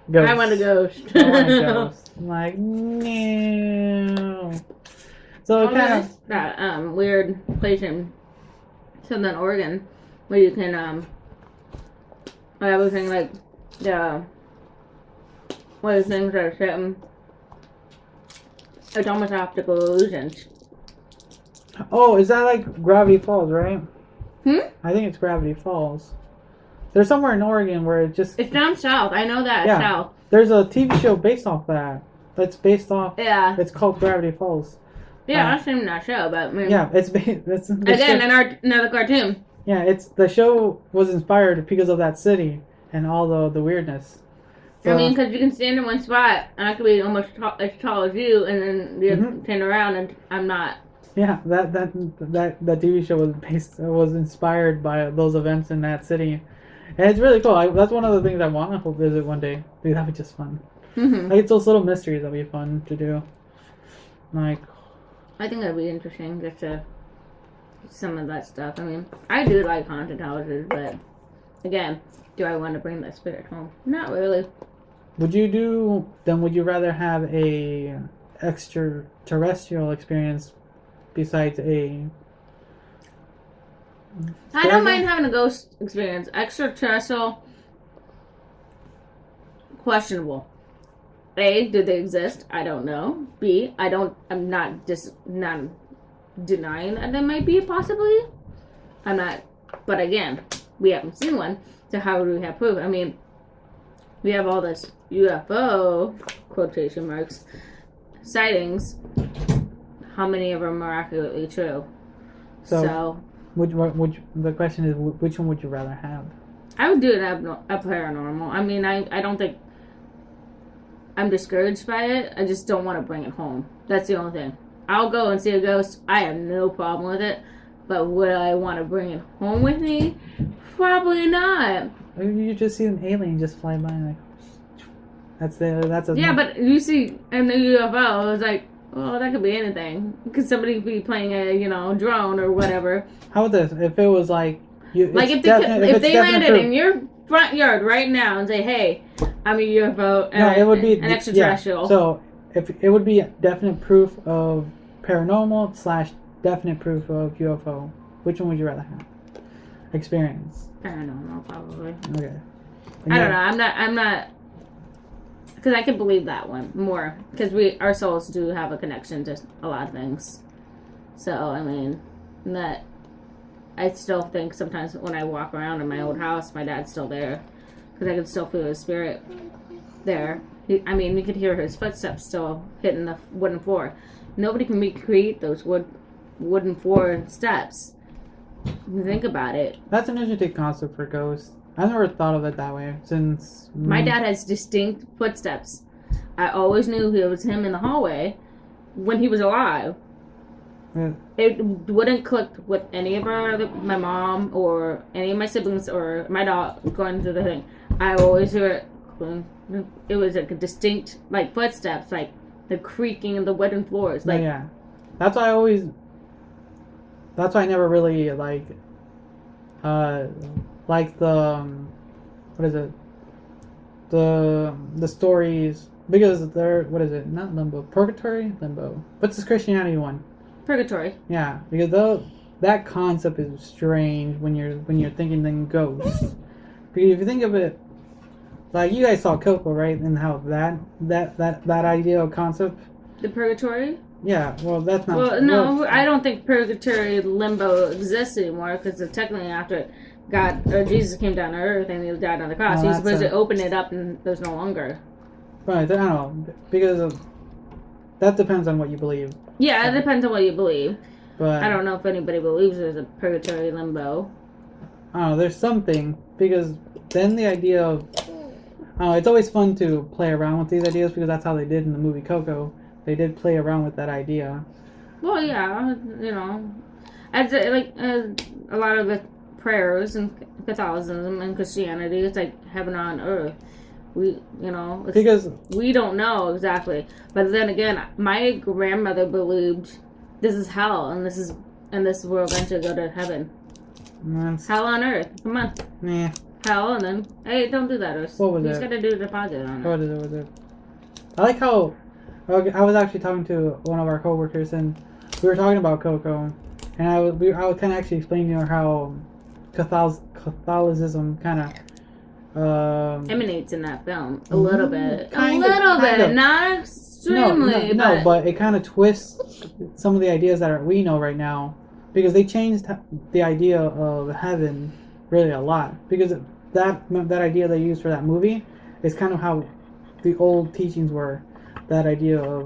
ghosts. I want a ghost. I wanted ghosts. I'm like, no. So kind of that weird place in Southern Oregon where you can everything like the one of the things that are certain it's almost optical illusions. Oh, is that like Gravity Falls, right? I think it's Gravity Falls. There's somewhere in Oregon where it's down south. I know that. Yeah. South. There's a TV show based off that. That's based off. Yeah. It's called Gravity Falls. Yeah, I've seen that show, but yeah, it's again another cartoon. Yeah, the show was inspired because of that city and all the weirdness. So, I mean, because you can stand in one spot and I could be almost as tall as you, and then you turn around and I'm not. Yeah, that TV show was inspired by those events in that city, and it's really cool. That's one of the things I want to visit one day. Dude, that'd be just fun. Mm-hmm. Like it's those little mysteries that'd be fun to do. Like, I think that'd be interesting just to some of that stuff. I mean, I do like haunted houses, but again, do I want to bring that spirit home? Not really. Would you rather have a extraterrestrial experience besides a... I don't mind having a ghost experience. Extraterrestrial, questionable. A, do they exist? I don't know. B, I'm not denying that there might be possibly. I'm not, but again, we haven't seen one, so how do we have proof? I mean, we have all this UFO, quotation marks, sightings. How many of them are accurately true? So the question is, which one would you rather have? I would do a paranormal. I mean, I don't think I'm discouraged by it. I just don't want to bring it home. That's the only thing. I'll go and see a ghost. I have no problem with it. But would I want to bring it home with me? Probably not. You just see an alien just fly by like... That's a... Yeah, but you see in the UFO, it's like, well, that could be anything. Could somebody be playing a, drone or whatever. How about this? If it was like... if they landed in your front yard right now and say, hey, I'm a UFO and it would be an extraterrestrial. Yeah. So if it would be definite proof of paranormal / definite proof of UFO, which one would you rather have? Experience. Paranormal, probably. Okay. I don't know. I'm not. Because I can believe that one more. Because our souls do have a connection to a lot of things. So I mean, I still think sometimes when I walk around in my old house, my dad's still there. Because I can still feel his spirit there. You could hear his footsteps still hitting the wooden floor. Nobody can recreate those wooden floor steps. Think about it. That's an interesting concept for ghosts. I never thought of it that way since... My dad has distinct footsteps. I always knew it was him in the hallway when he was alive. Yeah. It wouldn't click with any of my mom or any of my siblings or my dog going through the thing. I always hear it It was like a distinct, like footsteps, like the creaking of the wooden floors. Like yeah, that's why I never really like the what is it, the stories, because they're, what is it, not limbo, limbo. What's this Christianity one? Purgatory. Yeah, because that concept is strange when you're thinking in ghosts. Because if you think of it, like you guys saw Coco, right? And how that idea of concept. The purgatory. Yeah, well, that's not. Well, no, I don't think purgatory limbo exists anymore, because technically after God or Jesus came down to earth and he died on the cross, he's supposed to open it up and there's no longer. Right, I don't know, because that depends on what you believe. Yeah, it depends on what you believe. But I don't know if anybody believes there's a purgatory limbo. I don't know, there's something, because then the idea of, it's always fun to play around with these ideas, because that's how they did in the movie Coco. They did play around with that idea. Well, yeah, you know, I'd say, like a lot of the prayers in Catholicism and Christianity, it's like heaven on earth. Because we don't know exactly. But then again, my grandmother believed this is hell, and this will eventually go to heaven. Hell on earth. Come on. Nah. Hell, and then hey, don't do that. What was it? You just gotta do a deposit on it. What is it? I like how I was actually talking to one of our coworkers, and we were talking about Coco, and I was kind of actually explaining to her how Catholicism kind of emanates in that film a little bit, kind of. Not extremely. But it kind of twists some of the ideas that we know right now, because they changed the idea of heaven really a lot, because that idea they used for that movie is kind of how the old teachings were. That idea of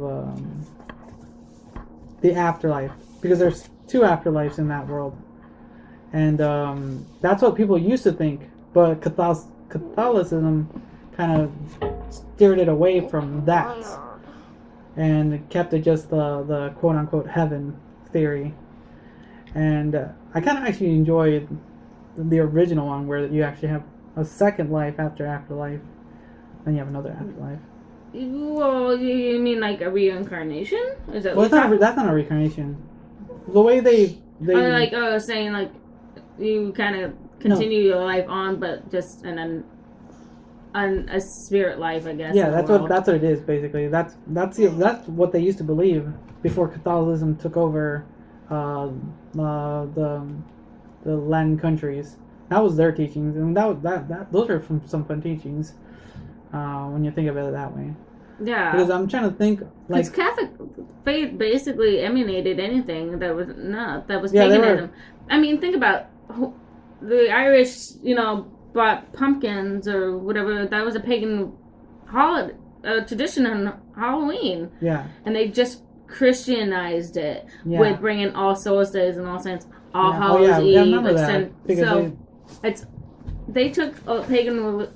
the afterlife, because there's 2 afterlives in that world, and that's what people used to think, but Catholicism kind of steered it away from that and kept it just the quote-unquote heaven theory. And I kind of actually enjoyed the original one, where you actually have a second life after afterlife, then you have another afterlife. Well, you mean like a reincarnation? Is that? Well, that's not a reincarnation. The way they saying like you kind of continue your life on, but just on a spirit life, I guess. Yeah, that's what it is basically. That's what they used to believe before Catholicism took over the Latin countries. That was their teachings, and those are from some fun teachings. When you think of it that way. Yeah. Because I'm trying to think, like, because Catholic faith basically emanated anything that was paganism. I mean, think about the Irish, brought pumpkins or whatever. That was a pagan holiday, tradition on Halloween. Yeah. And they just Christianized it with bringing All Souls Days and All Saints, All Hallows Eve. I remember that. They took pagan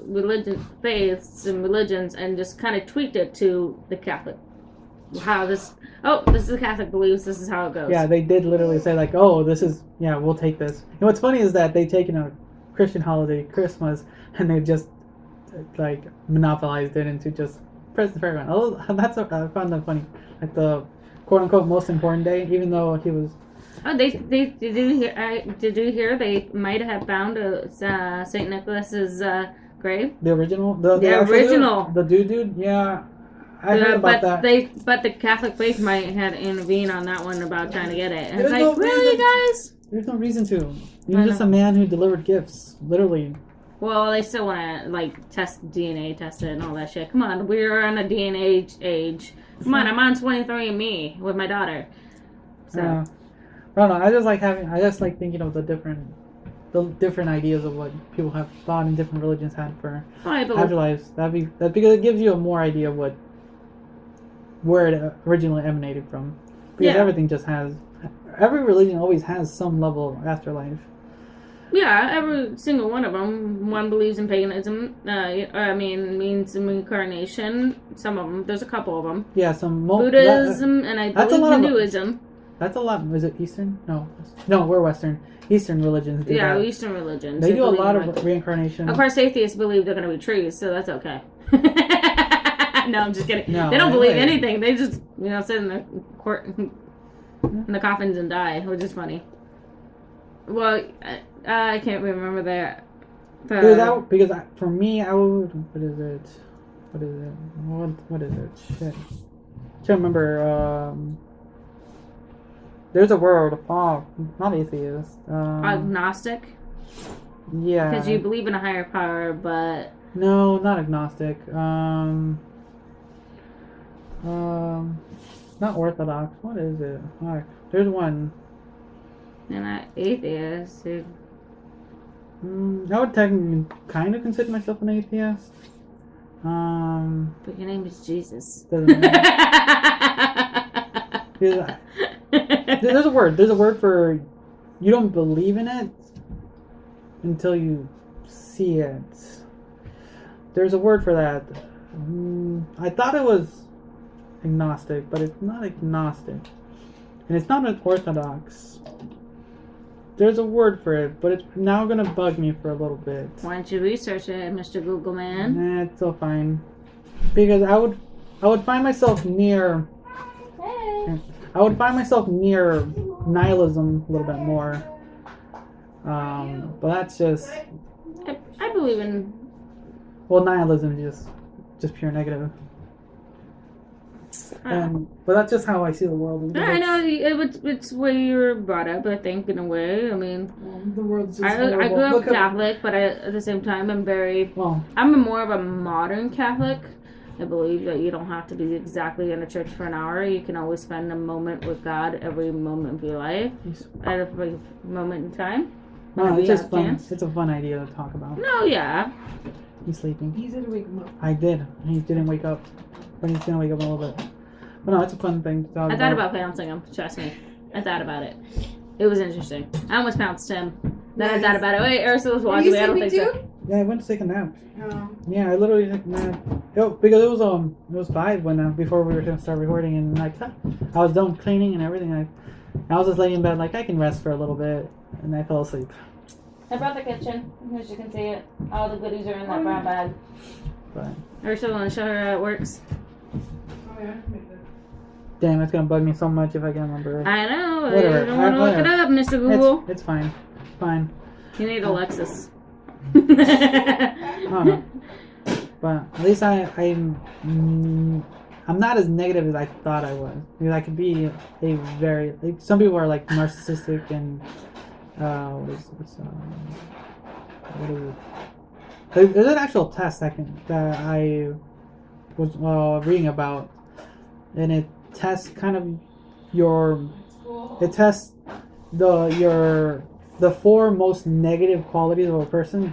faiths and religions and just kind of tweaked it to the Catholic. This is the Catholic beliefs, this is how it goes. Yeah, they did literally say like, we'll take this. And what's funny is that they taken a Christian holiday, Christmas, and they just like monopolized it into just presents for everyone. I found that funny. Like the quote unquote most important day, even though he was. Oh, did you hear they might have found St. Nicholas's grave? The original? The original. The dude? Yeah. I heard about that. But the Catholic faith might have intervened on that one about trying to get it. And it's like, really, guys? There's no reason to. You're just a man who delivered gifts, literally. Well, they still want to, like, DNA test it and all that shit. Come on, we're on a DNA age. Come on, I'm on 23andMe with my daughter. So... I don't know. I just like thinking of the different ideas of what people have thought and different religions had for afterlives. That's because it gives you a more idea of where it originally emanated from. Because every religion always has some level of afterlife. Yeah, every single one of them. One believes in paganism. Means reincarnation. Some of them. There's a couple of them. Yeah, some Buddhism and I believe Hinduism. That's a lot. Is it Eastern? No, we're Western. Eastern religions do that. Eastern religions. They do a lot of reincarnation. Of course, atheists believe they're going to be trees, so that's okay. No, I'm just kidding. No, they don't believe anything. They just, sit in the court in the coffins and die, which is funny. Well, I can't remember that. Because for me, I would. What is it? What is it? Shit. Can't remember. There's a word. Oh, not atheist. Agnostic. Yeah. Because you believe in a higher power, but no, not agnostic. Not orthodox. What is it? There's one. You're not atheist. I would technically kind of consider myself an atheist. But your name is Jesus. Doesn't matter. There's a word. There's a word for you don't believe in it until you see it. There's a word for that. I thought it was agnostic, but it's not agnostic. And it's not an orthodox. There's a word for it, but it's now going to bug me for a little bit. Why don't you research it, Mr. Google Man? Nah, it's still fine. Because I would find myself near... I would find myself near nihilism a little bit more. But that's just... I believe in... Well, nihilism is just pure negative. But that's just how I see the world. I know it's where you were brought up. I think in a way. I mean, the world's just I grew up Catholic, but at the same time, I'm more of a modern Catholic. I believe that you don't have to be exactly in a church for an hour. You can always spend a moment with God every moment of your life, at every moment in time. No, it's just fun. It's a fun idea to talk about. No, yeah. He's sleeping. He said wake him up. I did. He didn't wake up. But he's gonna wake up in a little bit. But no, it's a fun thing to talk about. I thought about pouncing him. Trust me. I thought about it. It was interesting. I almost pounced him. Then I thought about it. Wait, Ursula's watching me. I don't think so. Yeah, I went to take a nap. Oh. Yeah, I literally took a nap. Because it was 5 when before we were gonna start recording, and I was done cleaning and everything. I was just laying in bed like I can rest for a little bit, and I fell asleep. I brought the kitchen, as you can see it. All the goodies are in that brown bag. But Ursula, want to show her how it works? Oh yeah, damn, it's gonna bug me so much if I can't remember. I know. Whatever. You don't want to look it up, Mr. Google. It's fine. Fine. You need Alexis. I don't know. But at least I'm not as negative as I thought I was. Because I could be a very some people are like narcissistic and what is it? There's an actual test that I was reading about, and it tests kind of the 4 most negative qualities of a person.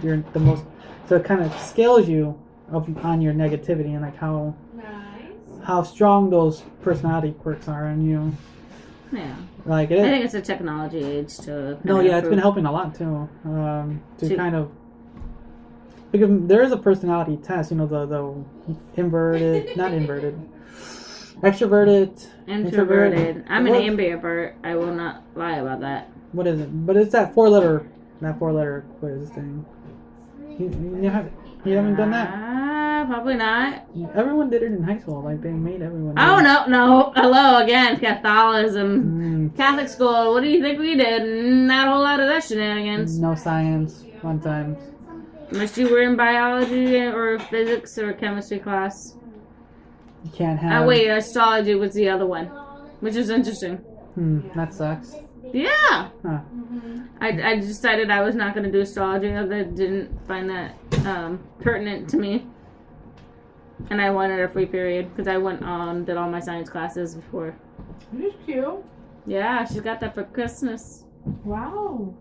So it kind of scales you on your negativity and like how strong those personality quirks are in you. Yeah. Like I think it's a technology age to. It's been helping a lot too. To kind of. Because there is a personality test, the inverted, not inverted, extroverted, introverted. I'm an ambivert. I will not lie about that. What is it? But it's that 4-letter quiz thing. You haven't done that? Probably not. Everyone did it in high school. Like they made everyone. Oh no! Hello again, Catholicism, Catholic school. What do you think we did? Not a whole lot of that shenanigans. No science. Fun times. Unless you were in biology or physics or chemistry class. You can't have. Oh wait, astrology was the other one, which is interesting. That sucks. Yeah. Huh. I decided I was not going to do astrology. I didn't find that pertinent to me. And I wanted a free period because I went on, did all my science classes before. This is cute. Yeah, she got that for Christmas. Wow.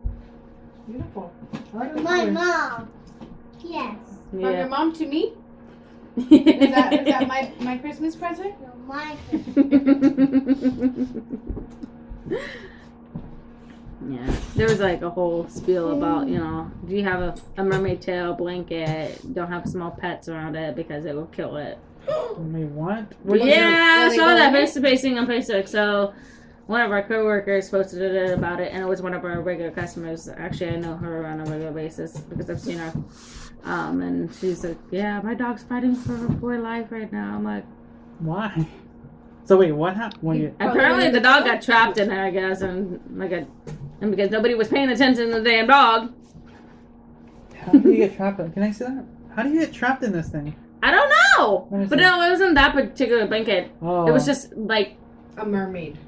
Beautiful. I like the My color. mom. Yes. From your Yeah. mom to me? Is that my Christmas present? No, my Yeah, there was like a whole spiel about, do you have a mermaid tail blanket, don't have small pets around it because it will kill it. Wait, what? Yeah, I saw that face to facing on Facebook. So one of our coworkers posted it about it, and it was one of our regular customers. Actually, I know her on a regular basis because I've seen her. And she's like, "Yeah, my dog's fighting for her poor life right now." I'm like, "Why?" So wait, what happened when you? Apparently, the dog got trapped in there, I guess, and because nobody was paying attention to the damn dog. How do you get trapped? Can I see that? How do you get trapped in this thing? I don't know, but no, it wasn't that particular blanket. Oh. It was just like a mermaid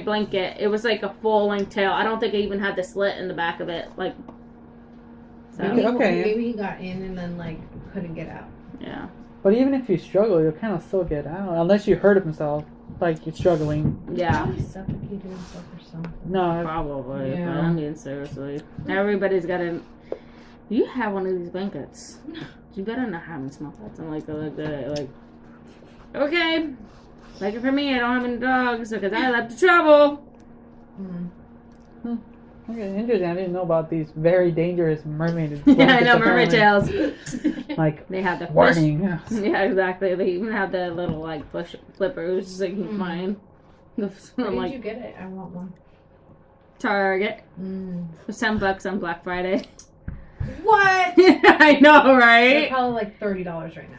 blanket. It was like a full-length tail. I don't think it even had the slit in the back of it, like. So. Maybe he got in and then like couldn't get out. Yeah. But even if you struggle, you'll kind of still get out, unless you hurt himself, like you're struggling. Yeah. Probably suffocated himself or something. No. Probably. Yeah. But I mean, seriously, everybody's got a. You have one of these blankets. You better not have me smell that. I'm like, okay. Like it for me, I don't have any dogs because I love to travel. Okay, interesting. I didn't know about these very dangerous mermaid. Yeah, I know, mermaid tails. Like they have the warning. Yeah, exactly. They even have the little like push flippers, so you can find. Where did you get it? I want one. Target. For $10 on Black Friday. What? I know, right? They're probably like $30 right now.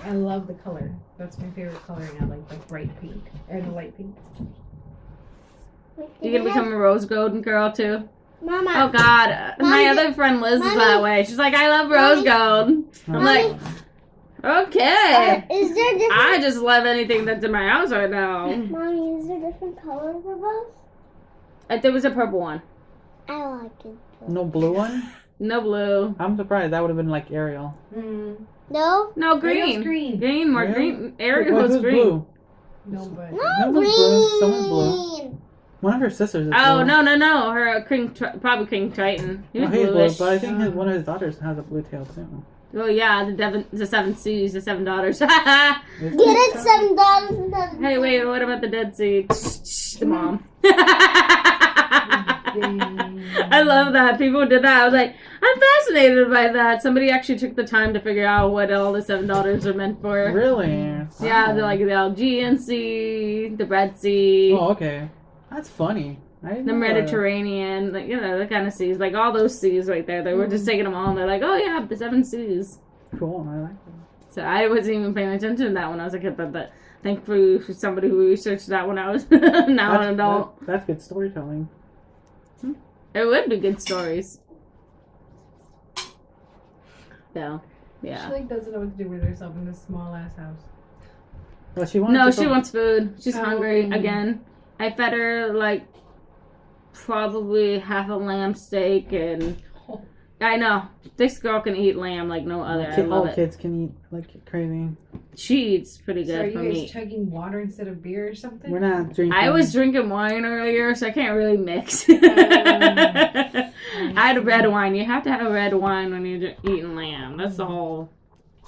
I love the color. That's my favorite coloring. I like the bright pink or the light pink. You gonna become a rose golden girl too? Mama. Oh God, my other friend Liz is that way. She's like, I love rose gold. I'm like, okay. Is there different? I just love anything that's in my house right now. Mommy, is there different colors for both? There was a purple one. I like it. No blue one? No blue. I'm surprised. That would have been like Ariel. No? No, green. Green, more green. Ariel's who's green. Blue? Nobody. No, Blue. green. Someone's blue. One of her sisters is Oh, blue. no. Her probably King Triton. He was He's blue, bluish. but I think one of his daughters has a blue tail too. Oh yeah, the 7 C's, the $7. Get it $7. Hey, wait, what about the Dead Sea? The mom. I love that. People did that. I was like, I'm fascinated by that. Somebody actually took the time to figure out what all the $7 are meant for. Really? Yeah, they're like the Aegean Sea, the Red Sea. Oh, okay. That's funny. The Mediterranean, like, you know, the kind of seas, like all those seas right there. They were just taking them all, and they're like, oh yeah, the 7 seas. Cool. I like it. So I wasn't even paying attention to that when I was a kid, but thankfully for somebody who researched that when I was now an adult. That's good storytelling. It would be good stories. So, yeah. She like doesn't know what to do with herself in this small ass house. Well, she wants food. She's hungry again. I fed her like probably half a lamb steak, and I know this girl can eat lamb like no other. I love all it. kids can eat like crazy. She eats pretty good So are for you me. guys chugging water instead of beer or something? We're not drinking. I was drinking wine earlier, so I can't really mix. I had red wine. You have to have red wine when you're eating lamb. That's the whole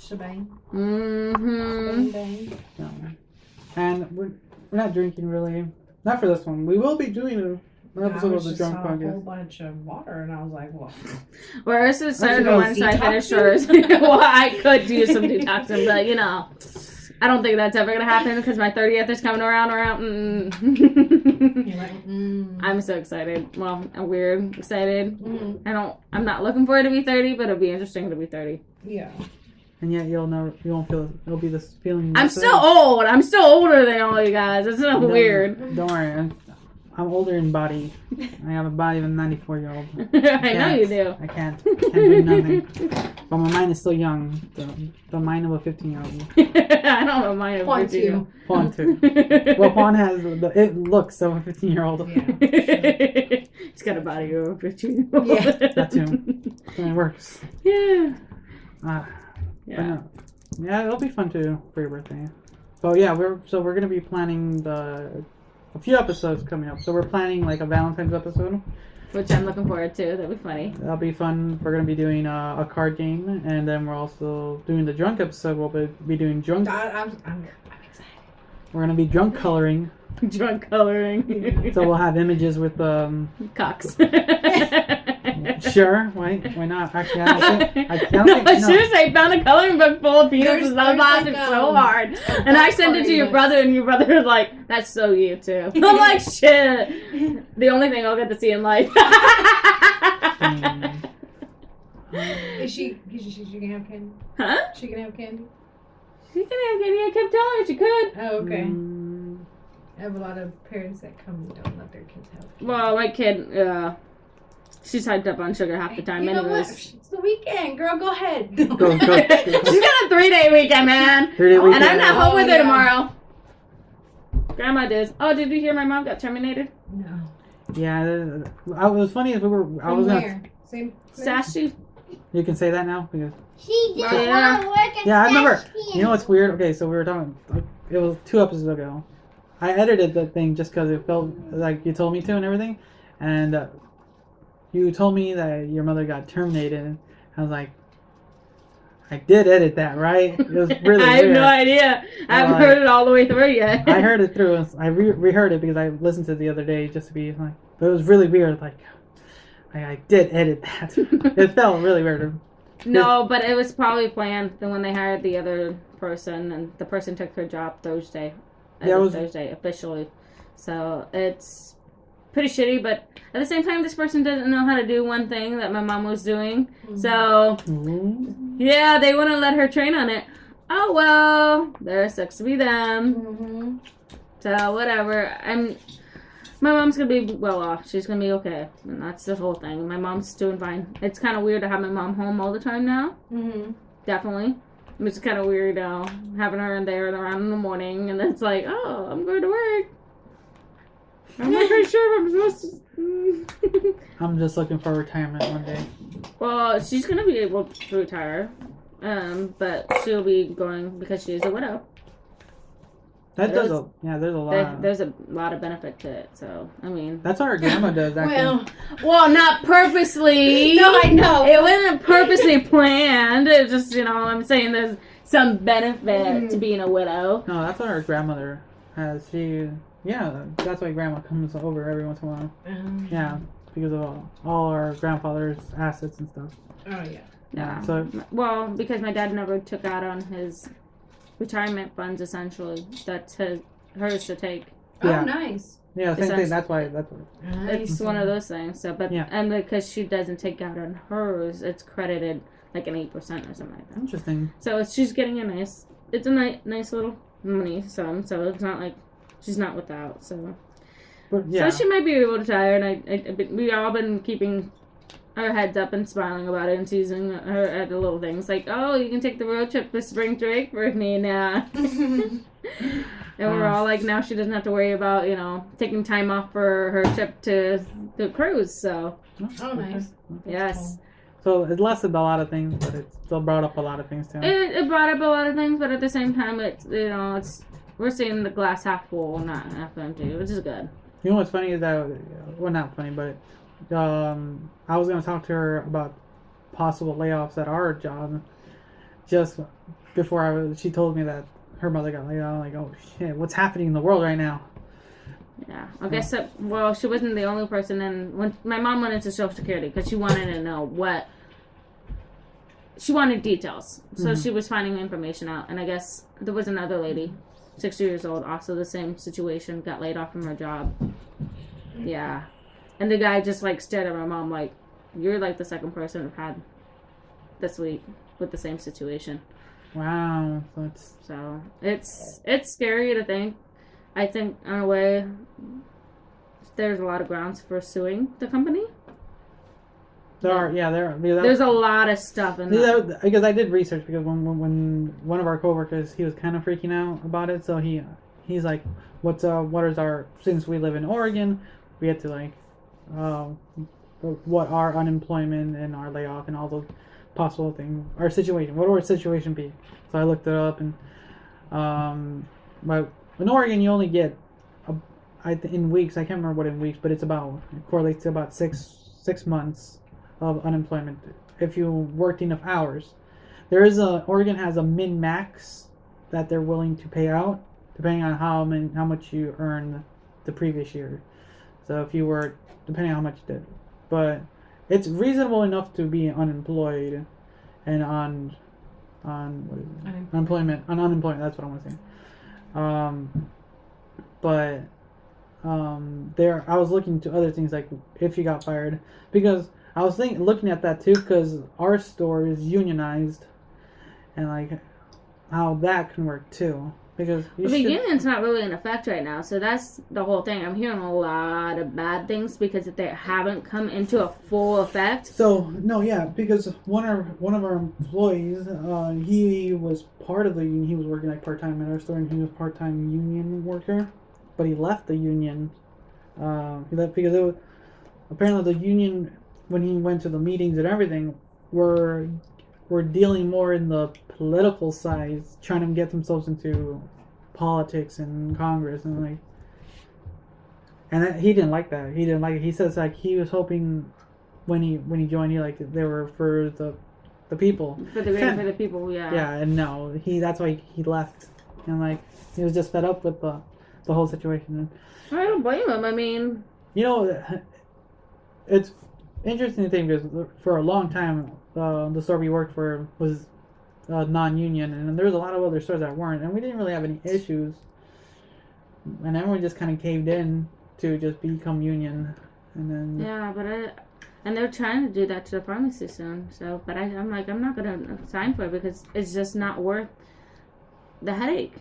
shebang. Mm-hmm. Bang, bang. No. And we're not drinking really. Not for this one. We will be doing an episode of the Drunk I just saw a whole Podcast. bunch of water, and I was like, well. Whereas the certain go ones I finished yours. Well, I could do some detoxing, but you know, I don't think that's ever gonna happen because my 30th is coming around. You're like, I'm so excited. Well, I'm weird excited. Mm. I'm not looking forward to be 30, but it'll be interesting to be 30. Yeah. And yet you won't feel it'll be this feeling. I'm still old. I'm still older than all you guys. It's not weird. Don't worry. I'm older in body. I have a body of a 94-year-old. I know you do. I can't do nothing. But my mind is still young. The mind of a 15-year-old. I don't know mine. Pawn too. Pawn too. Well, Pawn has it looks of a 15-year-old. Yeah. He's got a body of a 15-year-old. Yeah. That too. It works. Yeah. Yeah. Yeah, it'll be fun too for your birthday. So yeah, we're gonna be planning a few episodes coming up. So we're planning like a Valentine's episode, Which I'm looking forward to. That'll be funny. That'll be fun. We're gonna be doing a card game, and then we're also doing the drunk episode. We'll be doing drunk. I'm excited. We're gonna be drunk coloring. Drunk coloring. So we'll have images with Cocks. Sure, why not? Actually, I don't No, think. No. seriously, I found a coloring book full of penises. There's I was laughing like, so hard. And I sent it to your brother, and your brother was like, "That's so you too." I'm like, "Shit." The only thing I'll get to see in life. Is she gonna have candy? Huh? She gonna have candy? She can have candy. I kept telling her she could. Oh, okay. I have a lot of parents that come and don't let their kids have candy. Well, my kid, she's hyped up on sugar half the time. You know what? Anyways. It's the weekend, girl. Go ahead. Go. She's got a 3-day weekend, man. 3-day weekend. And I'm not home with her yeah. tomorrow. Grandma does. Oh, did you hear my mom got terminated? No. Yeah, it was funny if we were. I From was gonna. where? Same. Sashi. You can say that now because. She just Yeah. want to work at Yeah, I remember. Sash You know what's weird? Okay, so we were talking. It was 2 episodes ago. I edited the thing just because it felt like you told me to and everything, and you told me that your mother got terminated. And I was like, I did edit that, right? It was really I have weird. no idea. I haven't heard it all the way through yet. I heard it through. I reheard it because I listened to it the other day just to be like. But it was really weird. Like, I did edit that. It felt really weird. No, but it was probably planned. Then when they hired the other person, and the person took her job Thursday. Yeah, it was Thursday officially. So it's pretty shitty. But at the same time, this person doesn't know how to do one thing that my mom was doing. So yeah, they wouldn't let her train on it. Oh well, there sucks to be them. So whatever. My mom's gonna be well off. She's gonna be okay, and that's the whole thing. My mom's doing fine. It's kind of weird to have my mom home all the time now. Definitely. It's kind of weird having her in there around in the morning, and it's like, oh, I'm going to work. I'm not quite sure if I'm supposed to. I'm just looking for retirement one day. Well, she's gonna be able to retire, but she'll be going because she is a widow. There's a lot. There's a lot of benefit to it. So I mean, That's what our grandma does. Actually. well, not purposely. No, I know. It wasn't purposely planned. It just, I'm saying there's some benefit to being a widow. No, that's what our grandmother has. That's why grandma comes over every once in a while. Yeah, because of all our grandfather's assets and stuff. Oh yeah. Yeah. So Well, because my dad never took out on his retirement funds. Essentially, that's hers to take. Yeah. Oh, nice. yeah, same thing. That's why. It's one of those things. So, but Yeah. and because she doesn't take out on hers, it's credited like an 8% or something like that. Interesting. So she's getting it's a nice little money sum. So it's not like she's not without. So But yeah. so she might be able to retire, and we all been keeping our heads up and smiling about it and teasing her at the little things like, oh, you can take the road trip for spring break with me now. And we're all like, now she doesn't have to worry about, taking time off for her trip to the cruise. So, Oh, nice. yes. So it lessened a lot of things, but it still brought up a lot of things too. It brought up a lot of things, but at the same time, we're seeing the glass half full, not half empty, which is good. You know what's funny is that, well, not funny, but I was going to talk to her about possible layoffs at our job just before she told me that her mother got laid off. I'm like, oh shit, what's happening in the world right now? Yeah, I guess she wasn't the only person. And when my mom went into Social Security because she wanted to know she wanted details, so she was finding information out. And I guess there was another lady, 60 years old, also the same situation, got laid off from her job. Yeah, and the guy just stared at my mom like, "You're the second person I've had this week with the same situation." Wow, So it's scary to think. I think in a way there's a lot of grounds for suing the company. There's a lot of stuff in that. Because I did research because when one of our coworkers, he was kind of freaking out about it, so he's like, what is our, since we live in Oregon, we had to what our unemployment and our layoff and all those possible things, our situation, what would our situation be? So I looked it up, and but in Oregon you only get in weeks, I can't remember what in weeks, but it correlates to about six months of unemployment if you worked enough hours. Oregon has a min-max that they're willing to pay out depending on how much you earned the previous year. So if you were, depending on how much you did, but it's reasonable enough to be unemployed and on what is it? Unemployment. That's what I want to say. But there, I was looking to other things like if you got fired, because I was looking at that too, because our store is unionized, and like how that can work too. Because the union's not really in effect right now, so that's the whole thing. I'm hearing a lot of bad things because they haven't come into a full effect. So no, yeah, because one of our employees, he was part of the union. He was working like part-time at our store, and he was part-time union worker, but he left the union. He left because it was apparently the union, when he went to the meetings and everything, were dealing more in the political side, trying to get themselves into politics and Congress, and he didn't like that. He didn't like it. He says like he was hoping when he joined, he like they were for the people, for the people, yeah. Yeah, and no, that's why he left, and like he was just fed up with the whole situation. I don't blame him. I mean, it's interesting to think because for a long time, the store we worked for was non-union, and there was a lot of other stores that weren't, and we didn't really have any issues, and everyone just kind of caved in to just become union, and then and they're trying to do that to the pharmacy soon. So, but I'm like, I'm not gonna sign for it because it's just not worth the headache.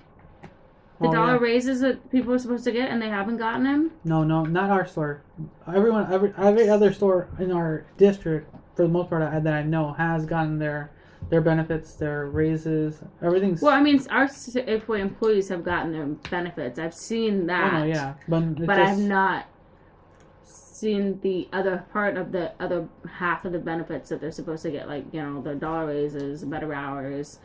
The dollar raises that people are supposed to get, and they haven't gotten them. No, not our store. Every other store in our district, for the most part, that I know, has gotten their benefits, their raises, everything's. Well, I mean, our employees have gotten their benefits. I've seen that. Oh, no, yeah, but I've not seen the other part of the other half of the benefits that they're supposed to get, like the dollar raises, better hours,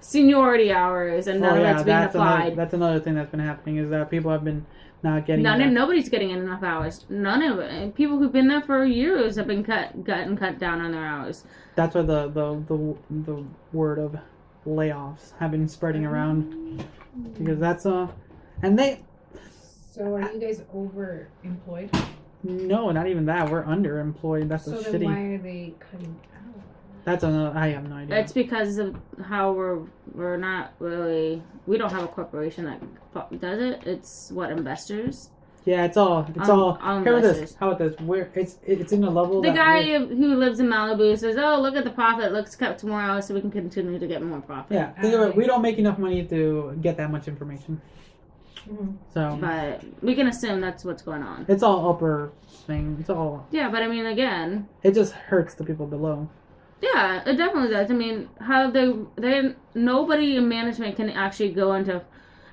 seniority hours, and none of that's being applied. That's another thing that's been happening is that people have been not getting. Nobody's getting enough hours. None of it. People who've been there for years have been cut down on their hours. That's why the word of layoffs have been spreading around, because that's and they. So are you guys overemployed? No, not even that. We're underemployed. That's so a then shitty. Why are they cutting out? That's another. I have no idea. It's because of how we're not really. We don't have a corporation that does it. It's investors. Yeah, it's all. How about this? It's in a level. The guy who lives in Malibu says, "Oh, look at the profit. Let's cut more hours so we can continue to get more profit." Yeah, think about it. We don't make enough money to get that much information. Mm-hmm. So, but we can assume that's what's going on. It's all upper thing. It's all. Yeah, but I mean, again, it just hurts the people below. Yeah, it definitely does. I mean, how they nobody in management can actually go into.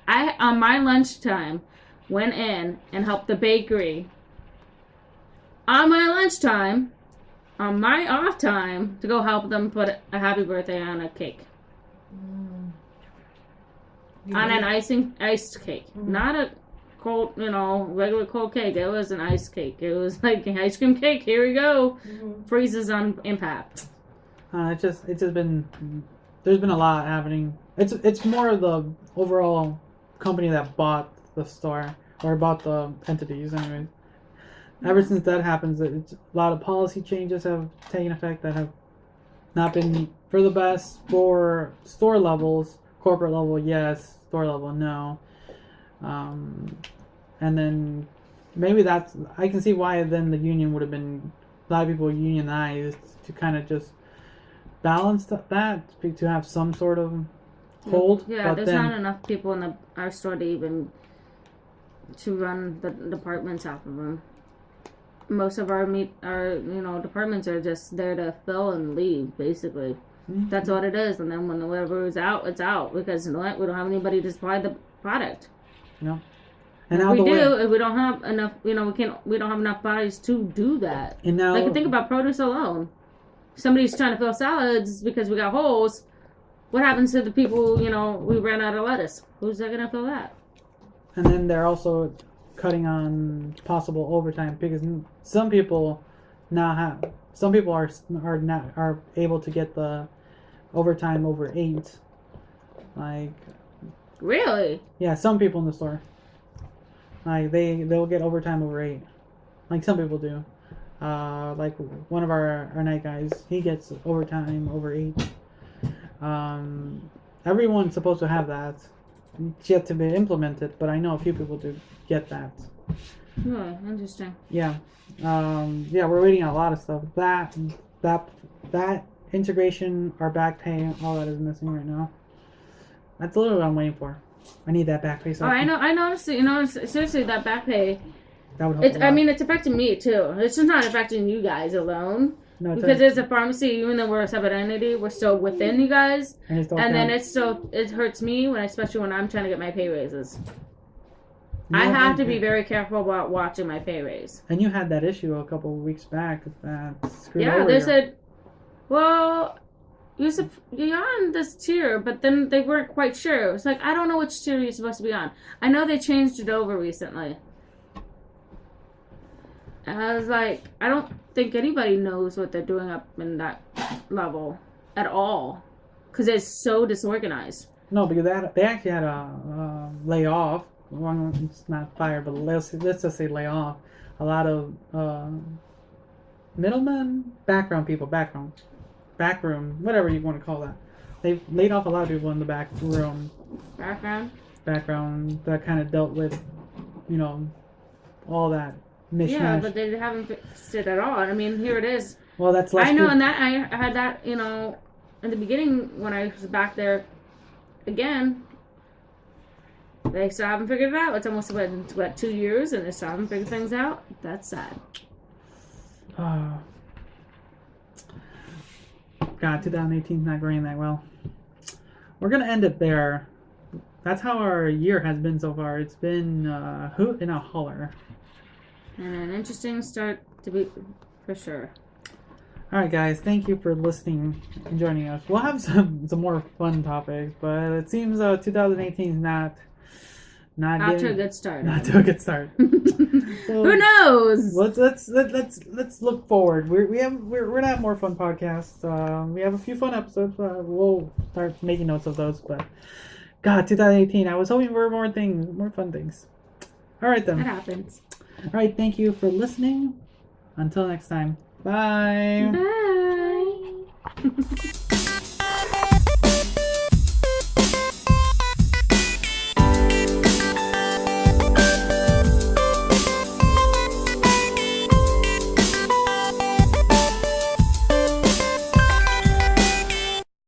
I on my lunchtime went in and helped the bakery. On my lunchtime, on my off time, to go help them put a happy birthday on a cake. On an iced cake. Not a cold, regular cold cake. It was an iced cake. It was like an ice cream cake. Here we go. Freezes on impact. It's just been, there's been a lot happening. It's more of the overall company that bought the store, or bought the entities anyways. Ever since that happens, a lot of policy changes have taken effect that have not been for the best for store levels. Corporate level, yes. Store level, no. And then maybe I can see why then the union would have been, a lot of people unionized to kind of just balance that, to have some sort of hold. Yeah, but there's not enough people in our store to even to run the departments off of them. Most of our departments are just there to fill and leave, basically. Mm-hmm. That's what it is. And then when whatever is out, it's out, because we don't have anybody to supply the product. No. And if we don't have enough, we don't have enough bodies to do that. And now, like, think about produce alone. Somebody's trying to fill salads because we got holes. What happens to the people, we ran out of lettuce? Who's going to fill that? And then they're also cutting on possible overtime, because some people are able to get the overtime over 8. Like, Really? Yeah, some people in the store. Like they'll get overtime over 8. Like some people do. Like one of our night guys, he gets overtime over 8. Everyone's supposed to have that. It's yet to be implemented, but I know a few people do get that. Oh, interesting. Yeah. Yeah, we're waiting on a lot of stuff. That integration, our back pay, all that is missing right now. That's literally what I'm waiting for. I need that back pay. Oh, I know. I noticed. Seriously, that back pay. That would help. I mean, it's affecting me too. It's just not affecting you guys alone. No, because as a pharmacy, even though we're a separate entity, we're still within you guys. And then it hurts me especially when I'm trying to get my pay raises. I have to be very careful about watching my pay raise. And you had that issue a couple of weeks back that screwed over. Yeah, they said, well, you're on this tier, but then they weren't quite sure. It's like, I don't know which tier you're supposed to be on. I know they changed it over recently. And I was like, I don't think anybody knows what they're doing up in that level at all. Because it's so disorganized. No, because they actually had a layoff. Well, it's not fire, but let's just say layoff. A lot of middlemen, backroom, whatever you want to call that. They've laid off a lot of people in the back room. Background that kind of dealt with, all that. Mishmash. Yeah, but they haven't fixed it at all. I mean, here it is. Well, that's I know, and that I had that, in the beginning when I was back there again. They still haven't figured it out. It's almost been 2 years, and they still haven't figured things out. That's sad. God, 2018 is not going that well. We're gonna end it there. That's how our year has been so far. It's been hoot and a holler. And an interesting start to be, for sure. Alright guys, thank you for listening and joining us. We'll have some more fun topics, but it seems 2018 is not to a good start. Not to a good start. So, who knows? Let's look forward. We're gonna have more fun podcasts. We have a few fun episodes. We'll start making notes of those. But God, 2018. I was hoping for more fun things. All right then. That happens. All right. Thank you for listening. Until next time. Bye. Bye.